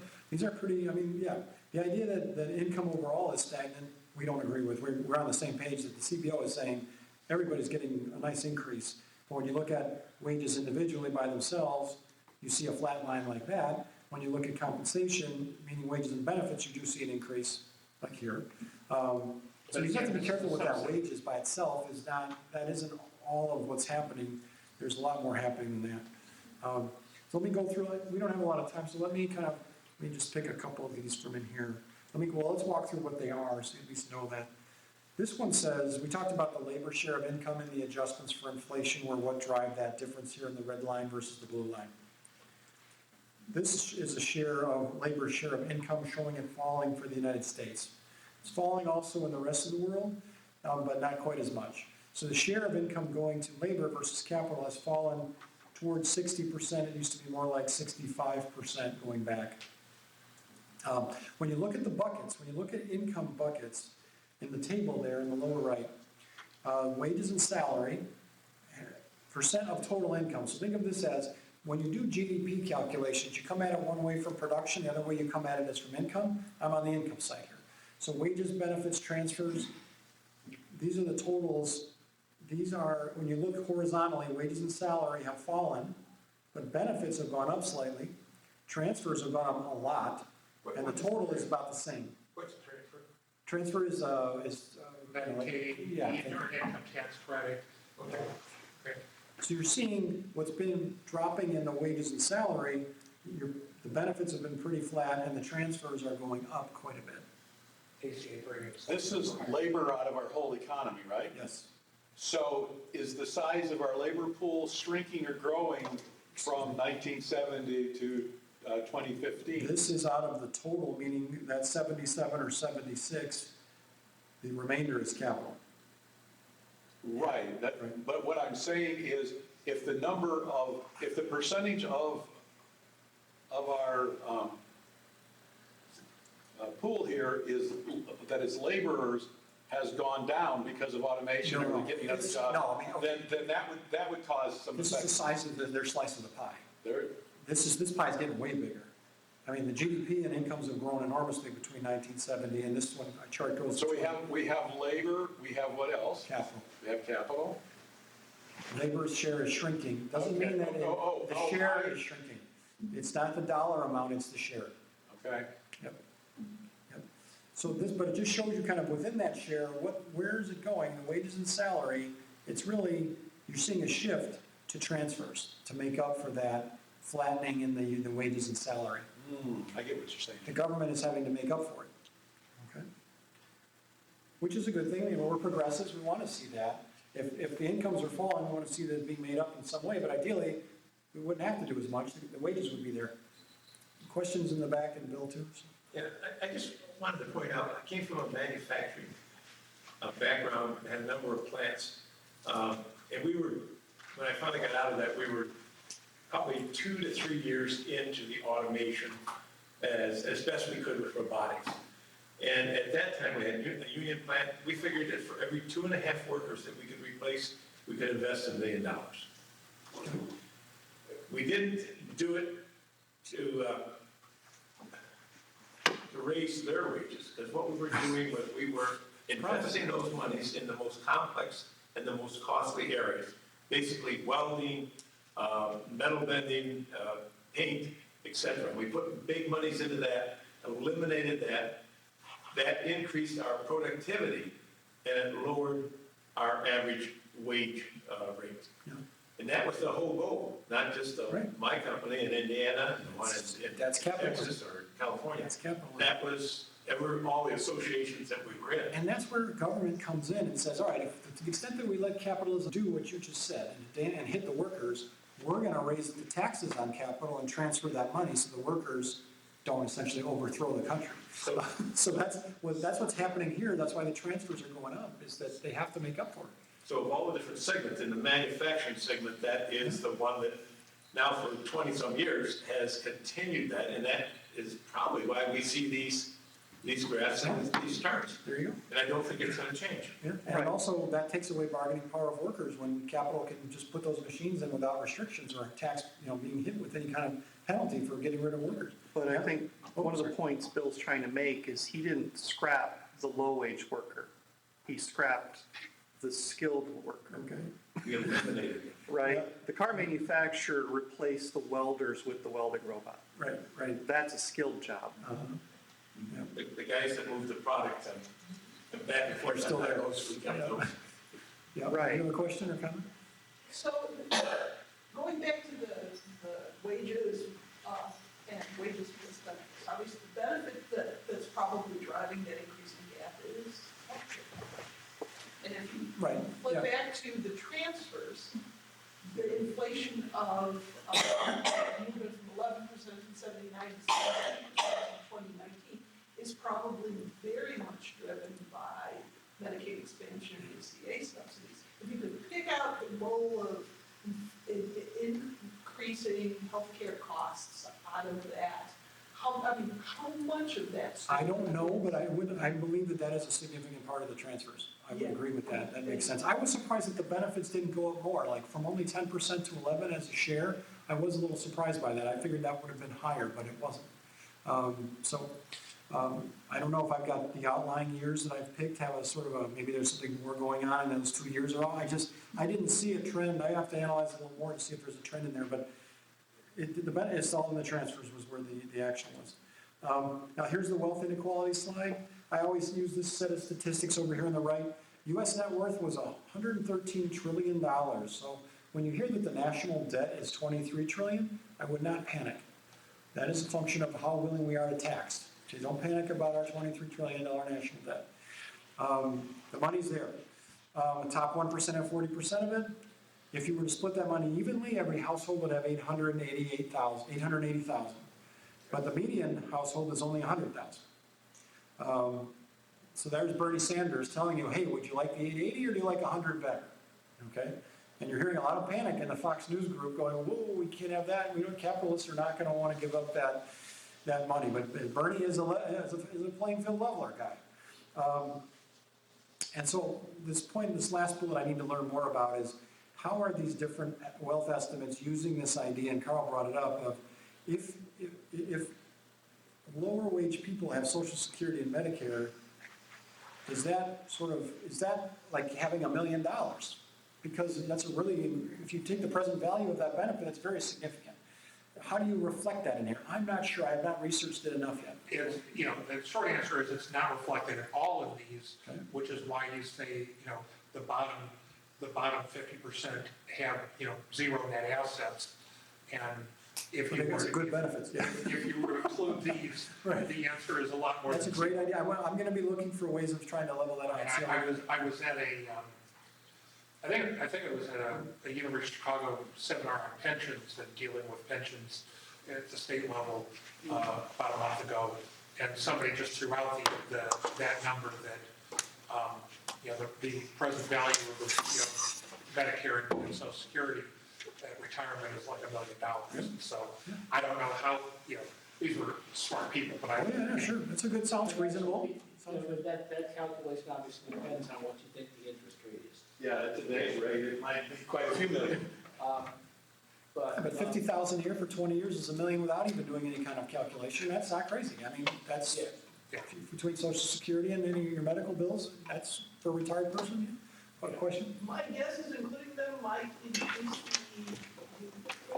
pretty, I mean, yeah. The idea that income overall is stagnant, we don't agree with. We're on the same page that the CBO is saying everybody's getting a nice increase. But when you look at wages individually by themselves, you see a flat line like that. When you look at compensation, meaning wages and benefits, you do see an increase, like here. So you have to be careful with that. Wages by itself is not, that isn't all of what's happening. There's a lot more happening than that. So let me go through it. We don't have a lot of time, so let me just pick a couple of these from in here. Let's walk through what they are, so you at least know that. This one says, we talked about the labor share of income and the adjustments for inflation were what drive that difference here in the red line versus the blue line. This is a labor share of income showing it falling for the United States. It's falling also in the rest of the world, but not quite as much. So the share of income going to labor versus capital has fallen towards 60%. It used to be more like 65% going back. When you look at the buckets, when you look at income buckets in the table there in the lower right, wages and salary, percent of total income. So think of this as, when you do GDP calculations, you come at it one way from production, the other way you come at it is from income. I'm on the income side here. So wages, benefits, transfers, these are the totals. These are, when you look horizontally, wages and salary have fallen, but benefits have gone up slightly. Transfers have gone up a lot, and the total is about the same. What's the transfer? Transfer is Medicaid, yeah. income tax credit. Okay. Okay. So you're seeing what's been dropping in the wages and salary, the benefits have been pretty flat, and the transfers are going up quite a bit. ACA premiums. This is labor out of our whole economy, right? Yes. So is the size of our labor pool shrinking or growing from 1970 to 2015? This is out of the total, meaning that 77 or 76, the remainder is capital. Right, but what I'm saying is, if the percentage of our pool here that is laborers has gone down because of automation No, or getting other it's- jobs, no, I mean, okay. then that would cause some This is the effect. size of their slice of the pie. There. This pie's getting way bigger. I mean, the GDP and incomes have grown enormously between 1970 and this one, our chart goes. So we have labor, we have what else? Capital. We have capital. Labor's share is shrinking. Doesn't Okay. mean that the Oh, share I- is shrinking. It's not the dollar amount, it's the share. Okay. Yep. So but it just shows you kind of within that share, where is it going? The wages and salary, it's really, you're seeing a shift to transfers to make up for that flattening in the wages and salary. I get what you're saying. The government is having to make up for it. Okay? Which is a good thing. You know, we're progressives, we want to see that. If the incomes are falling, we want to see that being made up in some way, but ideally, we wouldn't have to do as much. The wages would be there. Questions in the back and Bill too? Yeah, I just wanted to point out, I came from a manufacturing background, had a number of plants. And when I finally got out of that, we were probably 2 to 3 years into the automation as best we could with robotics. And at that time, we had a union plant. We figured that for every 2.5 workers that we could replace, we could invest $1 million. We didn't do it to raise their wages, because what we were doing was we were investing those monies in the most complex and the most costly areas, basically welding, metal bending, paint, etc. We put big monies into that, eliminated that. That increased our productivity and it lowered our average wage rate. Yeah. And that was the whole goal, not just Right. my company in Indiana and the one in That's capitalism. Texas or California. That's capitalism. That was all the associations that we were in. And that's where government comes in and says, all right, to the extent that we let capitalism do what you just said and hit the workers, we're going to raise the taxes on capital and transfer that money so the workers don't essentially overthrow the country. So that's what's happening here. That's why the transfers are going up, is that they have to make up for it. So of all the different segments, in the manufacturing segment, that is the one that now for 20-some years has continued that, and that is probably why we see these graphs and these charts. There you go. And I don't think it's going to change. Yeah. And also, that takes away bargaining power of workers when capital can just put those machines in without restrictions or tax, being hit with any kind of penalty for getting rid of workers. But I think one of the points Bill's trying to make is he didn't scrap the low-wage worker. He scrapped the skilled worker, Okay. We eliminated it. right? The car manufacturer replaced the welders with the welding robot. Right, right. That's a skilled job. Uh-huh. The guys that moved the product and back and forth Still on there. highways, we kept those. Yeah, Right. you have a question or comment? So, going back to the wages, and wages plus benefits, obviously the benefit that's probably driving that increase in gap is healthcare. And if you Right, flip yeah. back to the transfers, the inflation of, movement from 11% in 79 to 17% in 2019 is probably very much driven by Medicaid expansion and ACA subsidies. If you could pick out the role of increasing healthcare costs out of that, how much of that? I don't know, but I believe that is a significant part of the transfers. I would Yeah. agree with that. That makes sense. I was surprised that the benefits didn't go up more, like from only 10% to 11 as a share. I was a little surprised by that. I figured that would have been higher, but it wasn't. I don't know if I've got the outlying years that I've picked have a sort of maybe there's something more going on in those 2 years or all. I didn't see a trend. I have to analyze a little more to see if there's a trend in there, but the benefits all in the transfers was where the action was. Now here's the wealth inequality slide. I always use this set of statistics over here on the right. U.S. net worth was $113 trillion. So when you hear that the national debt is $23 trillion, I would not panic. That is a function of how willing we are to tax. So don't panic about our $23 trillion national debt. The money's there. The top 1% have 40% of it. If you were to split that money evenly, every household would have $880,000. But the median household is only $100,000. So there's Bernie Sanders telling you, hey, would you like the 880 or do you like 100 better? Okay? And you're hearing a lot of panic in the Fox News group going, whoa, we can't have that. Capitalists are not going to want to give up that money. But Bernie is a playing field leveler guy. And so this last bullet I need to learn more about is how are these different wealth estimates using this idea, and Carl brought it up, of if lower wage people have Social Security and Medicare, is that like having $1 million? Because that's if you take the present value of that benefit, it's very significant. How do you reflect that in here? I'm not sure. I have not researched it enough yet. The short answer is it's not reflected in all of these, Okay. which is why you say, the bottom 50% have, zero net assets. And if you That's were, good benefits, yeah. if you were to include these, Right. the answer is a lot more. That's a than great zero. idea. I'm going to be looking for ways of trying to level that out. And I was at I think it was at a University of Chicago seminar on pensions and dealing with pensions at the state level about a month ago, and somebody just threw out that number that the present value of the Medicare and Social Security at retirement is like $1 million. So I don't know how these were smart people, but Oh, yeah, sure. Sounds reasonable. But that calculation obviously depends on what you think the interest rate is. Yeah, at today's rate, it might be quite a few million. But 50,000 a year for 20 years is $1 million without even doing any kind of calculation. That's not crazy. I mean, that's between Social Security and any of your medical bills. That's for a retired person. What a question? My guess is including them might increase the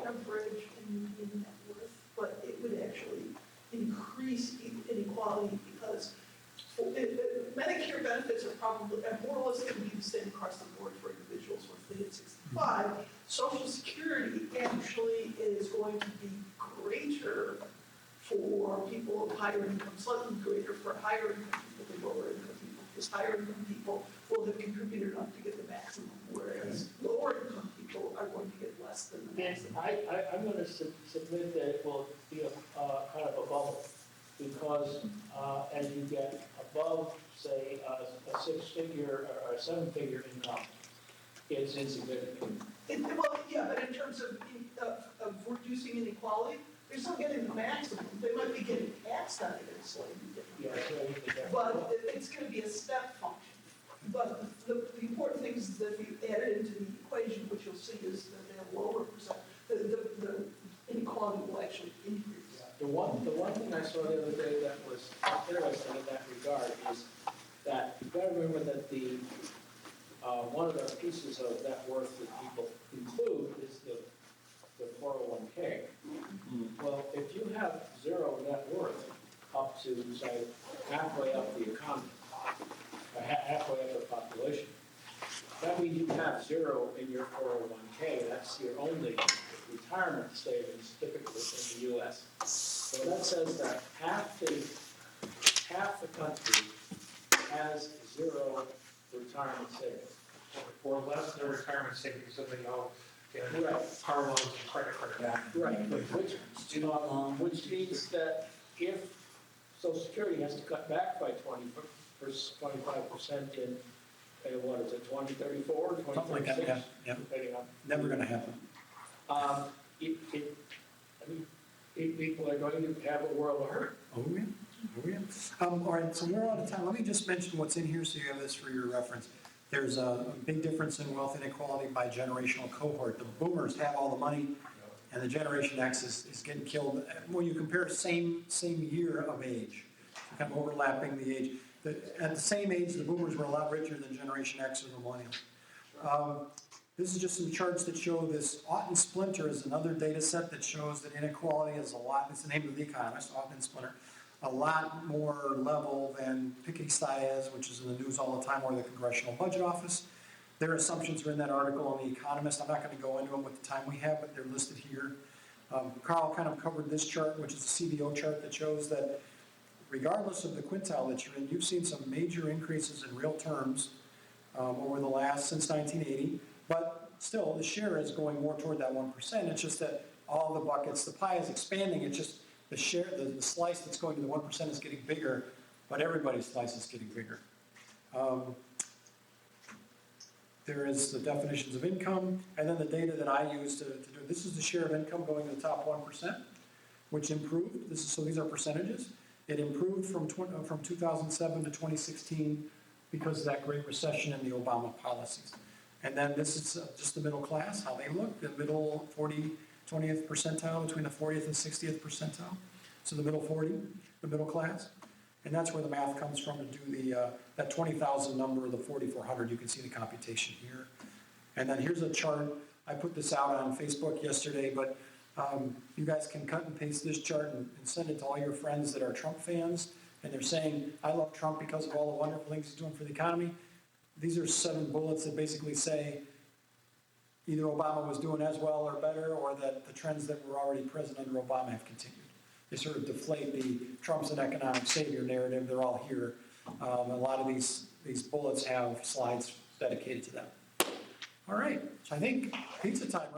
average in net worth, but it would actually increase inequality because Medicare benefits are probably, more or less going to be the same across the board for individuals once they hit 65. Social Security actually is going to be greater for people of higher income, slightly greater for higher income people than lower income people, because higher income people will have contributed enough to get the maximum, whereas lower income people are going to get less than the And maximum. I'm going to submit that it will be kind of a bubble, because as you get above, say, a six-figure or a seven-figure income, it's insignificant. Well, yeah, but in terms of reducing inequality, they're still getting the maximum. They might be getting taxed on it in a slightly Yeah, different way. so you But it's going to be a step function. But the important thing is that if you add it into the equation, what you'll see is that they have lower percent, the inequality will actually increase. The one thing I saw the other day that was interesting in that regard is that you've got to remember that the one of the pieces of net worth that people include is the 401K. Well, if you have zero net worth up to, say, halfway up the economy, or halfway up the population, that means you have zero in your 401K. That's your only retirement savings typically in the U.S. So that says that half the country has zero retirement savings. Or less than retirement savings than they owe in Right. car loans and credit card debt. Right, which means that if Social Security has to cut back by 25% in, what is it, 2034, Something like that, 2036? yeah. Depending on. Never going to happen. I mean, people are going to have a world of hurt. Oh, yeah. Oh, yeah. All right, so we're out of time. Let me just mention what's in here so you have this for your reference. There's a big difference in wealth inequality by generational cohort. The boomers have all the money, and the Generation X is getting killed. When you compare same year of age, kind of overlapping the age. At the same age, the boomers were a lot richer than Generation X or the millennials. This is just some charts that show this. Oughton Splinter is another data set that shows that inequality is a lot, it's the name of the economist, Oughton Splinter, a lot more level than Piketty-Saez, which is in the news all the time, or the Congressional Budget Office. Their assumptions are in that article on The Economist. I'm not going to go into them with the time we have, but they're listed here. Carl kind of covered this chart, which is a CBO chart that shows that regardless of the quintile that you're in, you've seen some major increases in real terms over the last, since 1980. But still, the share is going more toward that 1%. It's just that all the buckets, the pie is expanding. It's just the share, the slice that's going to the 1% is getting bigger, but everybody's slice is getting bigger. There is the definitions of income, and then the data that I use to do. This is the share of income going to the top 1%, which improved. So these are percentages. It improved from 2007 to 2016 because of that Great Recession and the Obama policies. And then this is just the middle class, how they look, the middle 20th percentile between the 40th and 60th percentile. So the middle 40, the middle class. And that's where the math comes from to do that 20,000 number, the 4,400. You can see the computation here. And then here's a chart. I put this out on Facebook yesterday, but you guys can cut and paste this chart and send it to all your friends that are Trump fans. And they're saying, I love Trump because of all the wonderful things he's doing for the economy. These are 7 bullets that basically say either Obama was doing as well or better, or that the trends that were already present under Obama have continued. They sort of deflate the Trump's an economic savior narrative. They're all here. A lot of these bullets have slides dedicated to them. All right, so I think pizza time, right?